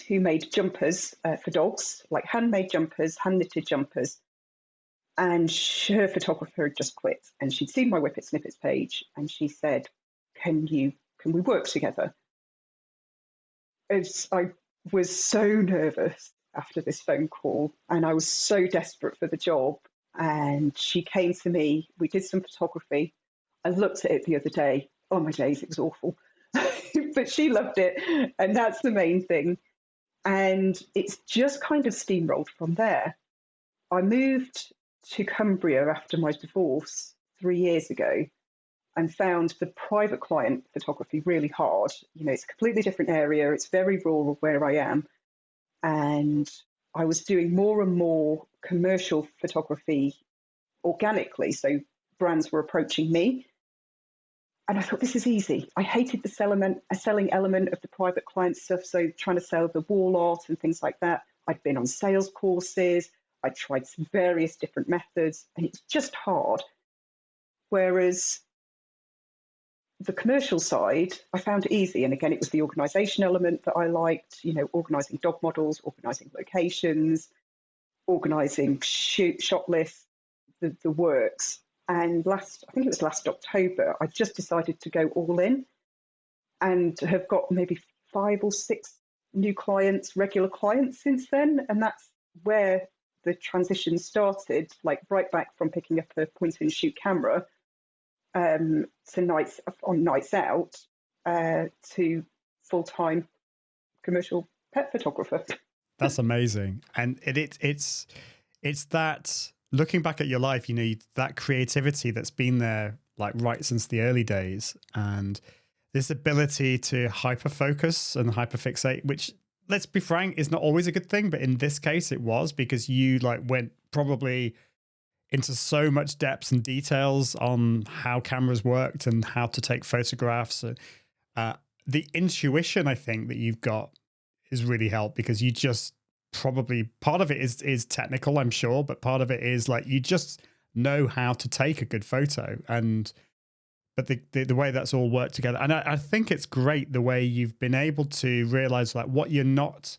who made jumpers for dogs, like handmade jumpers, hand-knitted jumpers. And her photographer had just quit, and she'd seen my Whippet Snippets page, and she said, can we work together? I was so nervous after this phone call, and I was so desperate for the job. And she came to me, we did some photography. I looked at it the other day. Oh my days, it was awful. But she loved it, and that's the main thing. And it's just kind of steamrolled from there. I moved to Cumbria after my divorce 3 years ago, and found the private client photography really hard. You know, it's a completely different area. It's very rural where I am. And I was doing more and more commercial photography organically. So brands were approaching me. And I thought, this is easy. I hated the selling element of the private client stuff. So trying to sell the wall art and things like that. I'd been on sales courses. I tried some various different methods, and it's just hard. Whereas the commercial side, I found it easy. And again, it was the organisation element that I liked, you know, organising dog models, organising locations, organising shot lists, the works. And I think it was last October, I just decided to go all in, and have got maybe 5 or 6 new clients, regular clients since then. And that's where the transition started, like right back from picking up a point and shoot camera to nights out to full-time commercial pet photographer. That's amazing. And it's that, looking back at your life, you know, that creativity that's been there like right since the early days, and this ability to hyper focus and hyper fixate, which, let's be frank, is not always a good thing, but in this case it was, because you like went probably into so much depth and details on how cameras worked and how to take photographs. The intuition, I think, that you've got is really helped, because you just probably, part of it is technical, I'm sure, but part of it is like you just know how to take a good photo. And but the way that's all worked together. And I think it's great the way you've been able to realize like what you're not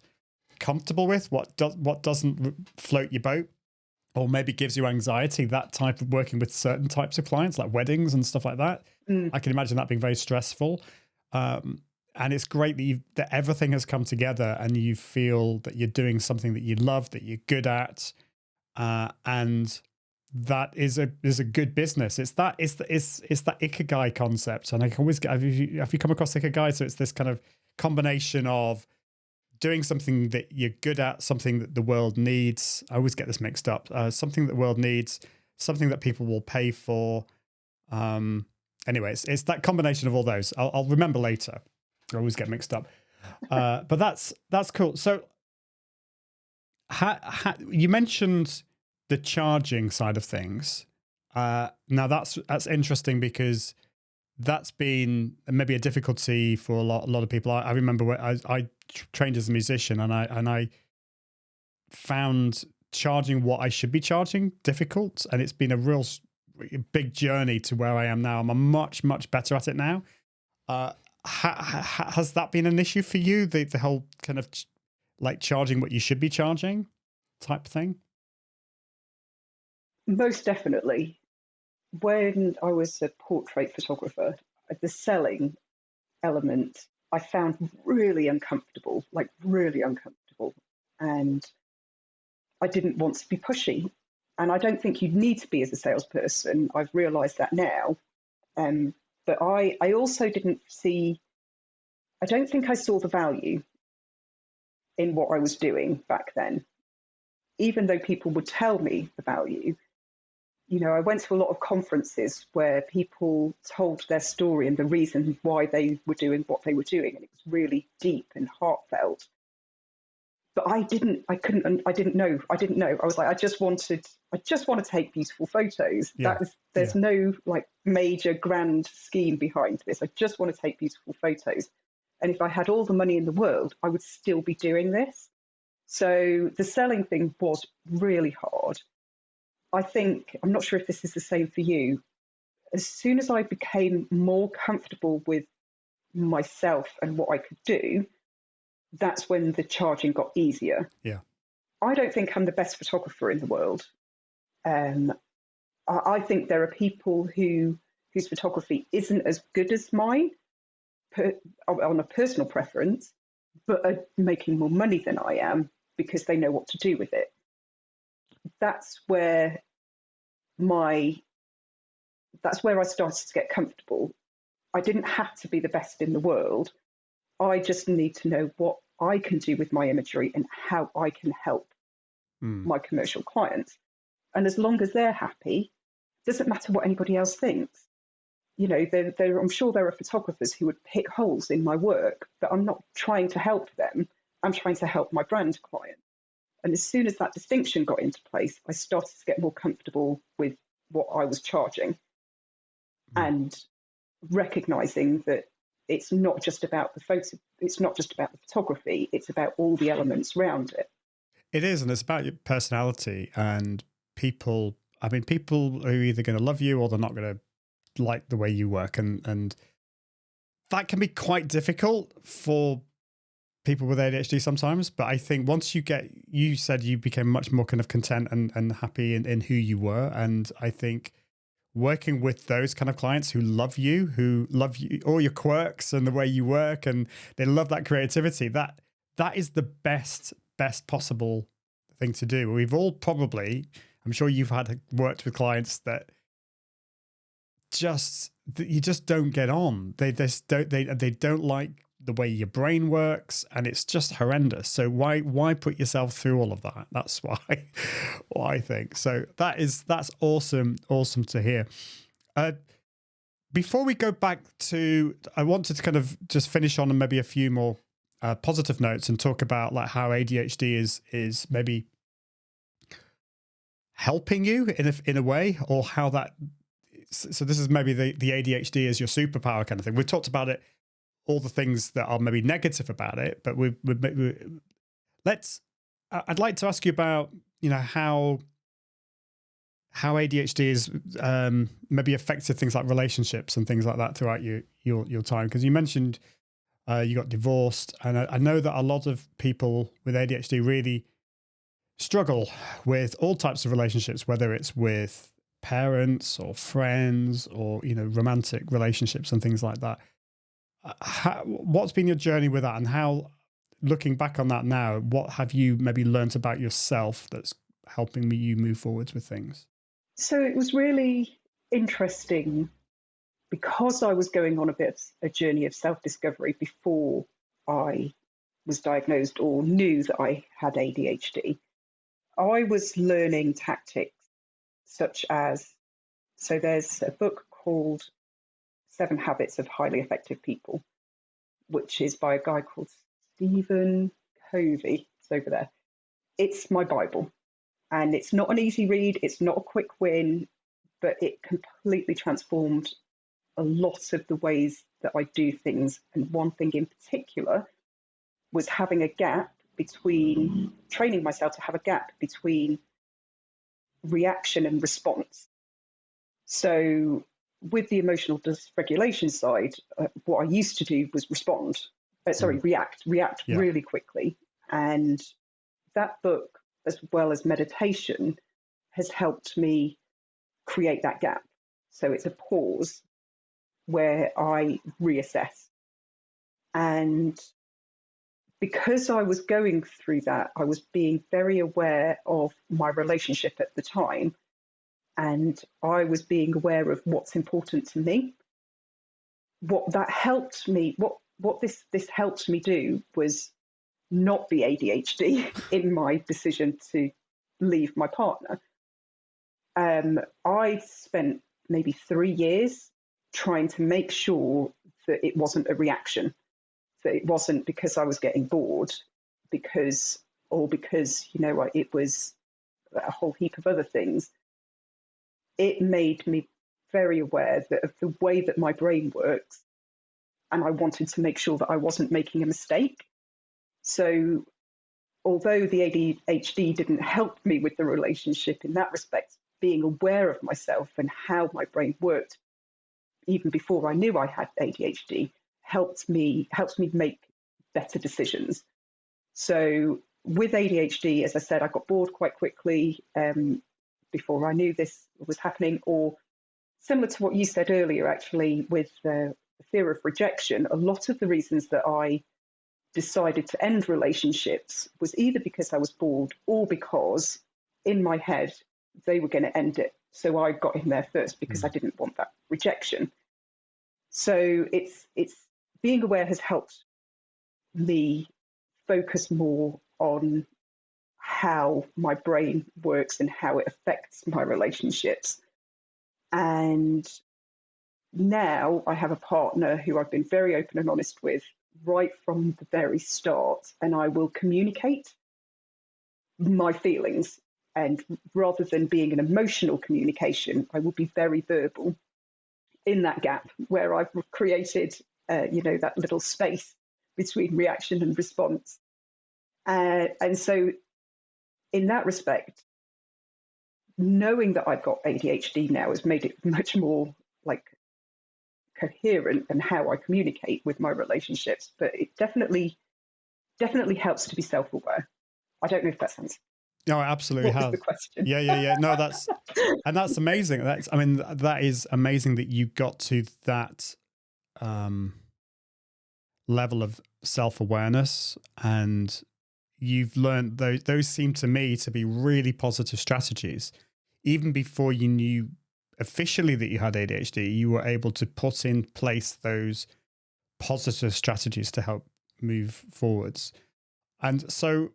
comfortable with, what doesn't float your boat, or maybe gives you anxiety, that type of working with certain types of clients like weddings and stuff like that. I can imagine that being very stressful. And it's great that everything has come together and you feel that you're doing something that you love, that you're good at, and that is a good business. It's that ikigai concept, and I can always get. Have you come across ikigai? So it's this kind of combination of doing something that you're good at, something that the world needs. I always get this mixed up. Something that the world needs, something that people will pay for. Anyway, it's that combination of all those. I'll remember later. I always get mixed up. But that's cool. So you mentioned the charging side of things. Now that's interesting because that's been maybe a difficulty for a lot of people. I remember when I trained as a musician, and I found charging what I should be charging difficult, and it's been a real big journey to where I am now. I'm much better at it now. Has that been an issue for you? The whole kind of like charging what you should be charging type thing? Most definitely. When I was a portrait photographer, the selling element I found really uncomfortable, and I didn't want to be pushy. And I don't think you need to be as a salesperson. I've realised that now. But I also I don't think I saw the value in what I was doing back then. Even though people would tell me the value, I went to a lot of conferences where people told their story and the reason why they were doing what they were doing. And it was really deep and heartfelt. But I didn't know. I was like, I just want to take beautiful photos. Yeah. There's no like major grand scheme behind this. I just want to take beautiful photos. And if I had all the money in the world, I would still be doing this. So the selling thing was really hard. I'm not sure if this is the same for you. As soon as I became more comfortable with myself and what I could do, that's when the charging got easier. Yeah. I don't think I'm the best photographer in the world. I think there are people whose photography isn't as good as mine on a personal preference, but are making more money than I am because they know what to do with it. That's where I started to get comfortable. I didn't have to be the best in the world. I just need to know what I can do with my imagery and how I can help my commercial clients. And as long as they're happy, it doesn't matter what anybody else thinks. I'm sure there are photographers who would pick holes in my work, but I'm not trying to help them. I'm trying to help my brand client. And as soon as that distinction got into place, I started to get more comfortable with what I was charging and recognizing that it's not just about the photo, it's not just about the photography, it's about all the elements around it. It is, and it's about your personality and people. I mean, people are either going to love you or they're not going to like the way you work, and that can be quite difficult for people with ADHD sometimes. But I think once you said you became much more kind of content and happy in who you were, and I think working with those kind of clients who love you all your quirks and the way you work, and they love that creativity, that is the best possible thing to do. We've all probably, I'm sure you've worked with clients that you just don't get on. They don't like the way your brain works, and it's just horrendous. So why put yourself through all of that? That's why what I think. So that's awesome to hear. Before we go back to, I wanted to kind of just finish on maybe a few more positive notes and talk about like how ADHD is maybe helping you in a way, or how that. So this is maybe the ADHD is your superpower kind of thing. We've talked about it, all the things that are maybe negative about it, but I'd like to ask you about, how how ADHD is maybe affected things like relationships and things like that throughout your time. Because you mentioned you got divorced, and I know that a lot of people with ADHD really struggle with all types of relationships, whether it's with parents or friends or, you know, romantic relationships and things like that. What's been your journey with that, and how, looking back on that now, what have you maybe learnt about yourself that's helping you move forwards with things? So it was really interesting because I was going on a bit of a journey of self-discovery before I was diagnosed or knew that I had ADHD. I was learning tactics such as, so there's a book called 7 Habits of Highly Effective People, which is by a guy called Stephen Covey. It's over there. It's my Bible. And it's not an easy read. It's not a quick win, but it completely transformed a lot of the ways that I do things. And one thing in particular was having a gap between, training myself to have a gap between reaction and response. So with the emotional dysregulation side, what I used to do was react really quickly. And that book, as well as meditation, has helped me create that gap. So it's a pause where I reassess. And because I was going through that, I was being very aware of my relationship at the time. And I was being aware of what's important to me. What that helped me, what this helped me do was not be ADHD in my decision to leave my partner. I spent maybe 3 years trying to make sure that it wasn't a reaction, that it wasn't because I was getting bored, because you know, it was a whole heap of other things. It made me very aware that of the way that my brain works, and I wanted to make sure that I wasn't making a mistake. So although the ADHD didn't help me with the relationship in that respect, being aware of myself and how my brain worked, even before I knew I had ADHD, helped me make better decisions. So with ADHD, as I said, I got bored quite quickly before I knew this was happening, or similar to what you said earlier, actually, with the fear of rejection. A lot of the reasons that I decided to end relationships was either because I was bored or because in my head they were going to end it. So I got in there first because I didn't want that rejection. So it's being aware has helped me focus more on how my brain works and how it affects my relationships. And now I have a partner who I've been very open and honest with right from the very start, and I will communicate my feelings. And rather than being an emotional communication, I will be very verbal in that gap where I've created, that little space between reaction and response. And so in that respect, knowing that I've got ADHD now has made it much more like coherent in how I communicate with my relationships, but it definitely helps to be self-aware. I don't know if that sounds. No, it absolutely what has. was the question? Yeah. No, that's amazing. That is amazing that you got to that level of self-awareness, and you've learned those seem to me to be really positive strategies. Even before you knew officially that you had ADHD, you were able to put in place those positive strategies to help move forwards. And so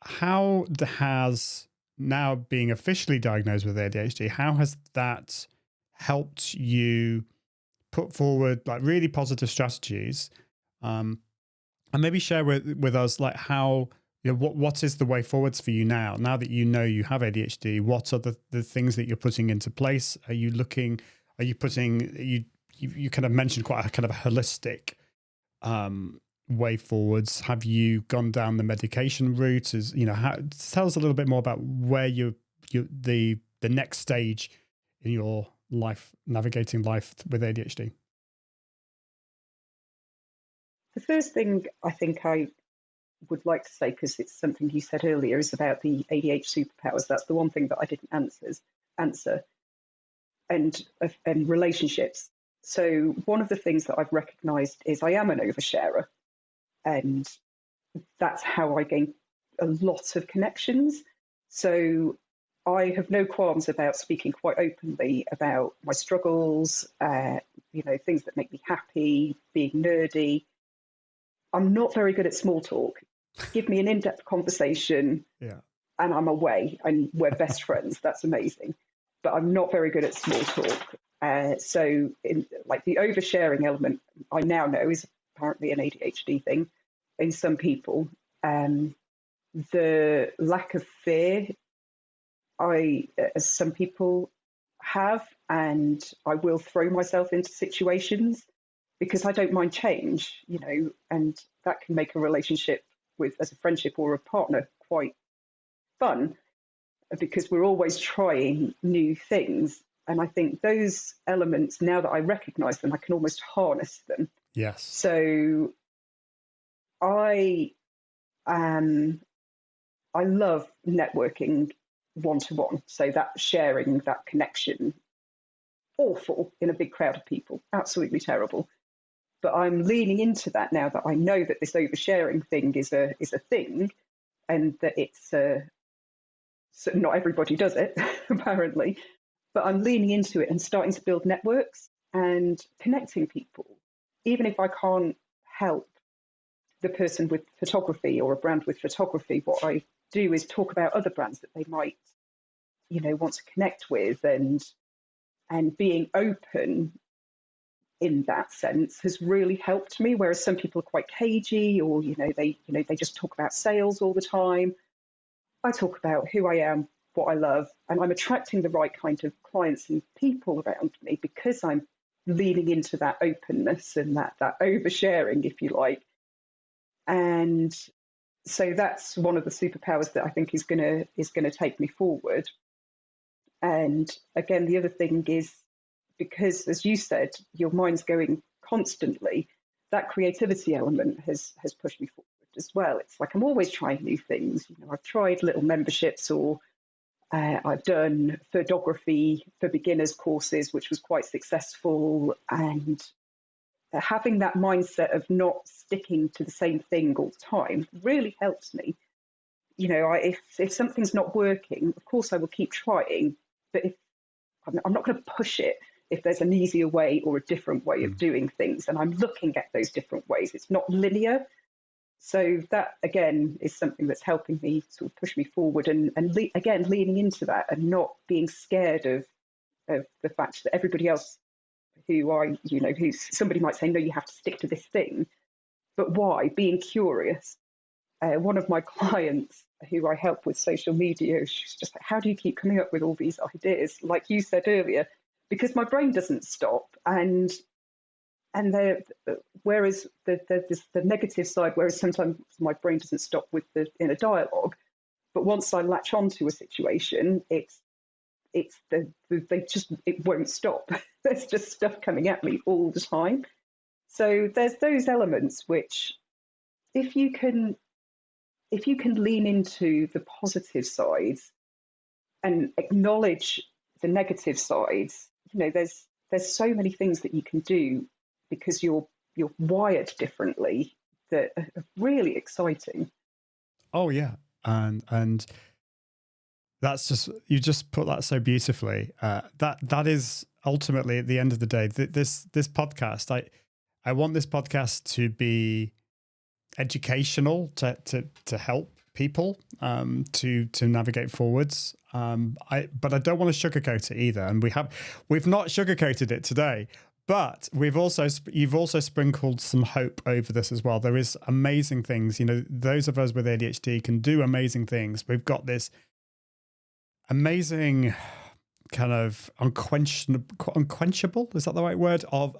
how has, now being officially diagnosed with ADHD, how has that helped you put forward like really positive strategies? And maybe share with us like how, you know, what is the way forwards for you now that you know you have ADHD? What are the things that you're putting into place? You kind of mentioned quite a kind of a holistic way forwards. Have you gone down the medication route? Tell us a little bit more about where the the next stage in your life, navigating life with ADHD? The first thing I think I would like to say, because it's something you said earlier, is about the ADHD superpowers. That's the one thing that I didn't answer. And relationships. So one of the things that I've recognized is I am an oversharer, and that's how I gain a lot of connections. So I have no qualms about speaking quite openly about my struggles, things that make me happy, being nerdy. I'm not very good at small talk. Give me an in-depth conversation, and I'm away, and we're best friends. That's amazing. But I'm not very good at small talk. So the oversharing element, I now know is apparently an ADHD thing in some people. The lack of fear, as some people have, and I will throw myself into situations because I don't mind change, and that can make a relationship as a friendship or a partner quite fun, because we're always trying new things. And I think those elements, now that I recognize them, I can almost harness them. Yes. So I love networking one-to-one. So that sharing, that connection, awful in a big crowd of people, absolutely terrible. But I'm leaning into that now that I know that this oversharing thing is a thing, and that it's so not everybody does it, apparently, but I'm leaning into it and starting to build networks and connecting people. Even if I can't help the person with photography or a brand with photography, what I do is talk about other brands that they might, want to connect with, and being open in that sense has really helped me. Whereas some people are quite cagey, or they just talk about sales all the time. I talk about who I am, what I love, and I'm attracting the right kind of clients and people around me because I'm leaning into that openness and that oversharing, if you like. And so that's one of the superpowers that I think is gonna take me forward. And again, the other thing is, because as you said, your mind's going constantly, that creativity element has pushed me forward as well. It's like I'm always trying new things. I've tried little memberships, or I've done photography for beginners courses, which was quite successful. And having that mindset of not sticking to the same thing all the time really helps me. If something's not working, of course I will keep trying, but if I'm not going to push it if there's an easier way or a different way of doing things. And I'm looking at those different ways. It's not linear. So that, again, is something that's helping me sort of push me forward, and again, leaning into that and not being scared of the fact that everybody else who somebody might say, no, you have to stick to this thing. But why? Being curious. One of my clients who I help with social media, she's just like, how do you keep coming up with all these ideas? Like you said earlier, because my brain doesn't stop. And whereas there's the negative side, whereas sometimes my brain doesn't stop with the inner dialogue, but once I latch onto a situation, it won't stop. There's just stuff coming at me all the time. So there's those elements which, if you can lean into the positive sides and acknowledge the negative sides, there's so many things that you can do because you're wired differently that are really exciting. Oh yeah, and that's just, you just put that so beautifully. That is ultimately, at the end of the day, this podcast. I want this podcast to be educational, to help people to navigate forwards. But I don't want to sugarcoat it either, and we've not sugarcoated it today. But you've also sprinkled some hope over this as well. There is amazing things. Those of us with ADHD can do amazing things. We've got this amazing kind of unquenchable, is that the right word, of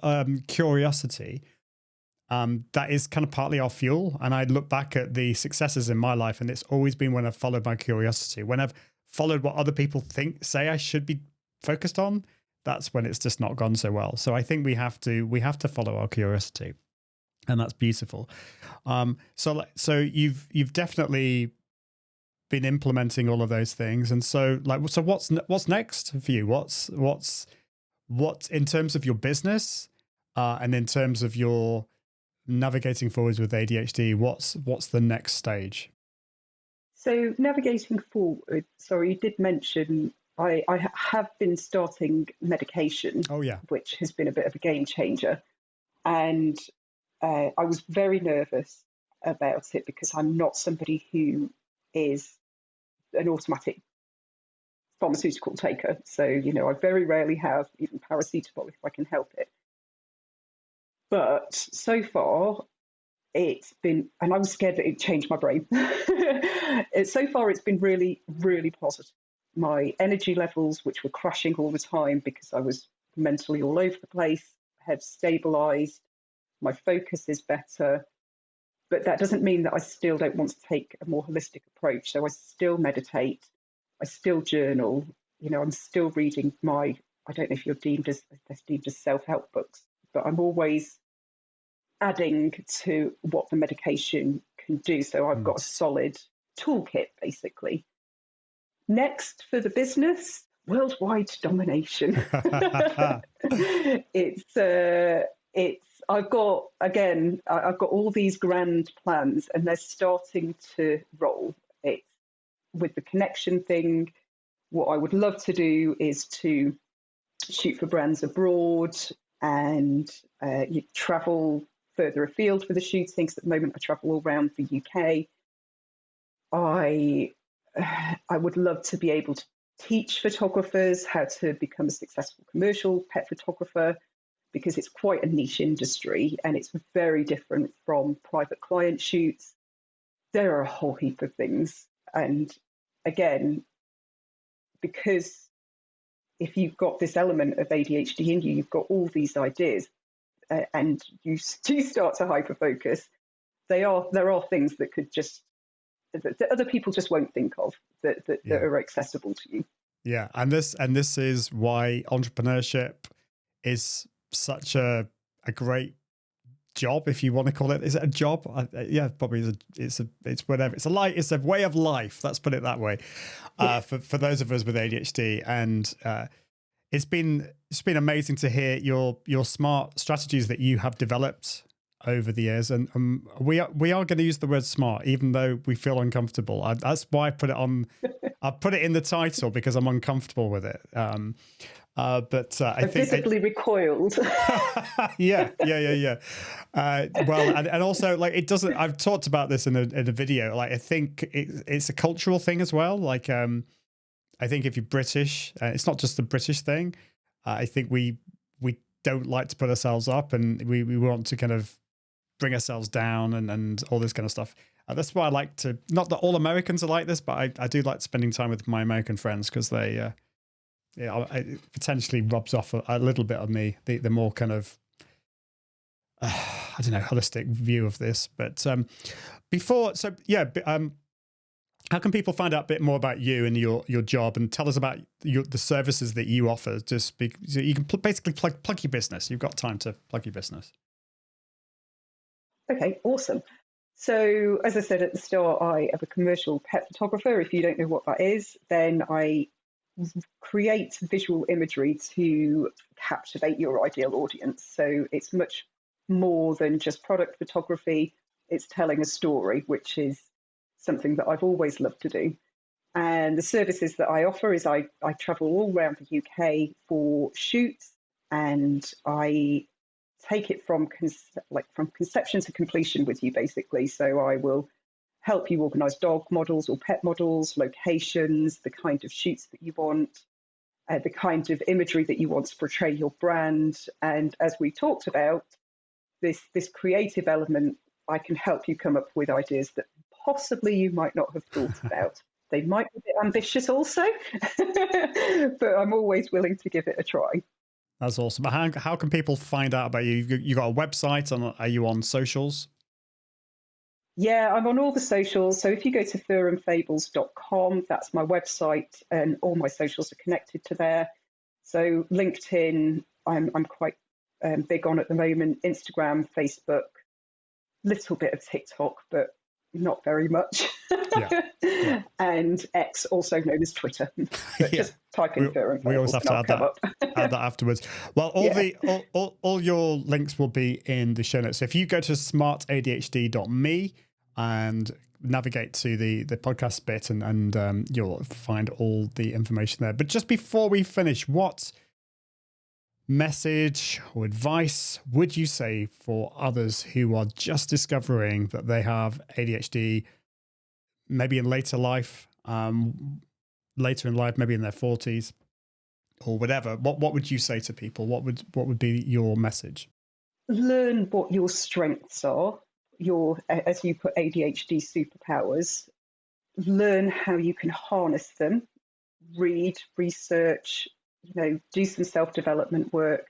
curiosity. That is kind of partly our fuel. And I look back at the successes in my life, and it's always been when I've followed my curiosity, when I've followed what other people say I should be focused on, that's when it's just not gone so well. So I think we have to follow our curiosity, and that's beautiful. So you've definitely been implementing all of those things, and so what's next for you? What's in terms of your business, and in terms of your navigating forwards with ADHD? What's the next stage? So navigating forward, sorry, you did mention I have been starting medication, Oh yeah, which has been a bit of a game changer. And I was very nervous about it because I'm not somebody who is an automatic pharmaceutical taker. So, I very rarely have even paracetamol if I can help it. But so far, it's been, and I was scared that it'd change my brain. So far, it's been really, really positive. My energy levels, which were crashing all the time because I was mentally all over the place, have stabilized. My focus is better. But that doesn't mean that I still don't want to take a more holistic approach. So I still meditate. I still journal. I'm still reading I don't know if they're deemed as self-help books, but I'm always adding to what the medication can do. So I've got a solid toolkit, basically. Next for the business, worldwide domination. I've got all these grand plans, and they're starting to roll. It's with the connection thing. What I would love to do is to shoot for brands abroad and you travel further afield for the shootings. At the moment, I travel all around the UK. I would love to be able to teach photographers how to become a successful commercial pet photographer, because it's quite a niche industry and it's very different from private client shoots. There are a whole heap of things. And again, because if you've got this element of ADHD in you, you've got all these ideas, and you do start to hyper-focus. There are things that other people just won't think of that are accessible to you. Yeah, and this is why entrepreneurship is such a great job, if you want to call it. Is it a job? Yeah, probably. It's whatever. It's a way of life. Let's put it that way. For those of us with ADHD, and it's been amazing to hear your smart strategies that you have developed over the years, and we are going to use the word smart, even though we feel uncomfortable. That's why I put it on. I put it in the title because I'm uncomfortable with it. But I think visibly recoiled. yeah. Well, and also, like, it doesn't. I've talked about this in a video. Like, I think it's a cultural thing as well. Like, I think if you're British, it's not just the British thing. I think we don't like to put ourselves up, and we want to kind of bring ourselves down and all this kind of stuff. That's why I like to. Not that all Americans are like this, but I do like spending time with my American friends, because they. It potentially rubs off a little bit on me, the more kind of, I don't know, holistic view of this. But how can people find out a bit more about you and your job, and tell us about the services that you offer? So you can basically plug your business. You've got time to plug your business. Okay, awesome. So as I said at the start, I am a commercial pet photographer. If you don't know what that is, then I create visual imagery to captivate your ideal audience. So it's much more than just product photography. It's telling a story, which is something that I've always loved to do. And the services that I offer is I travel all around the UK for shoots, and I take it from conception to completion with you, basically. So I will help you organise dog models or pet models, locations, the kind of shoots that you want, the kind of imagery that you want to portray your brand. And as we talked about, this creative element, I can help you come up with ideas that possibly you might not have thought about. They might be a bit ambitious also, but I'm always willing to give it a try. That's awesome. How can people find out about you? You got a website, and are you on socials? Yeah, I'm on all the socials. So if you go to furandfables.com, that's my website, and all my socials are connected to there. So LinkedIn, I'm quite big on at the moment. Instagram, Facebook, little bit of TikTok, but not very much. Yeah. And X, also known as Twitter. But Yeah. just type in Fur and We always Fables have and to I'll come up. add that afterwards. Well, all your links will be in the show notes. So if you go to smartadhd.me and navigate to the podcast bit, and you'll find all the information there. But just before we finish, what message or advice would you say for others who are just discovering that they have ADHD, maybe in later life, maybe in their 40s or whatever? What would you say to people? What would be your message? Learn what your strengths are, your, as you put, ADHD superpowers. Learn how you can harness them. Read, research, do some self-development work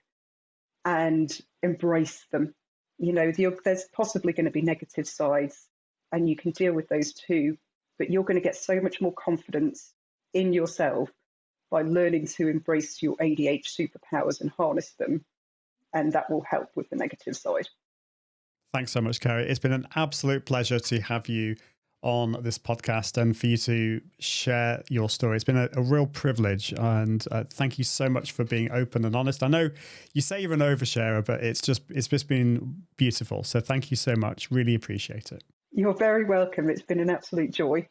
and embrace them. There's possibly going to be negative sides and you can deal with those too, but you're going to get so much more confidence in yourself by learning to embrace your ADHD superpowers and harness them. And that will help with the negative side. Thanks so much, Kerry. It's been an absolute pleasure to have you on this podcast and for you to share your story. It's been a real privilege, and thank you so much for being open and honest. I know you say you're an oversharer, but it's just been beautiful. So thank you so much. Really appreciate it. You're very welcome. It's been an absolute joy.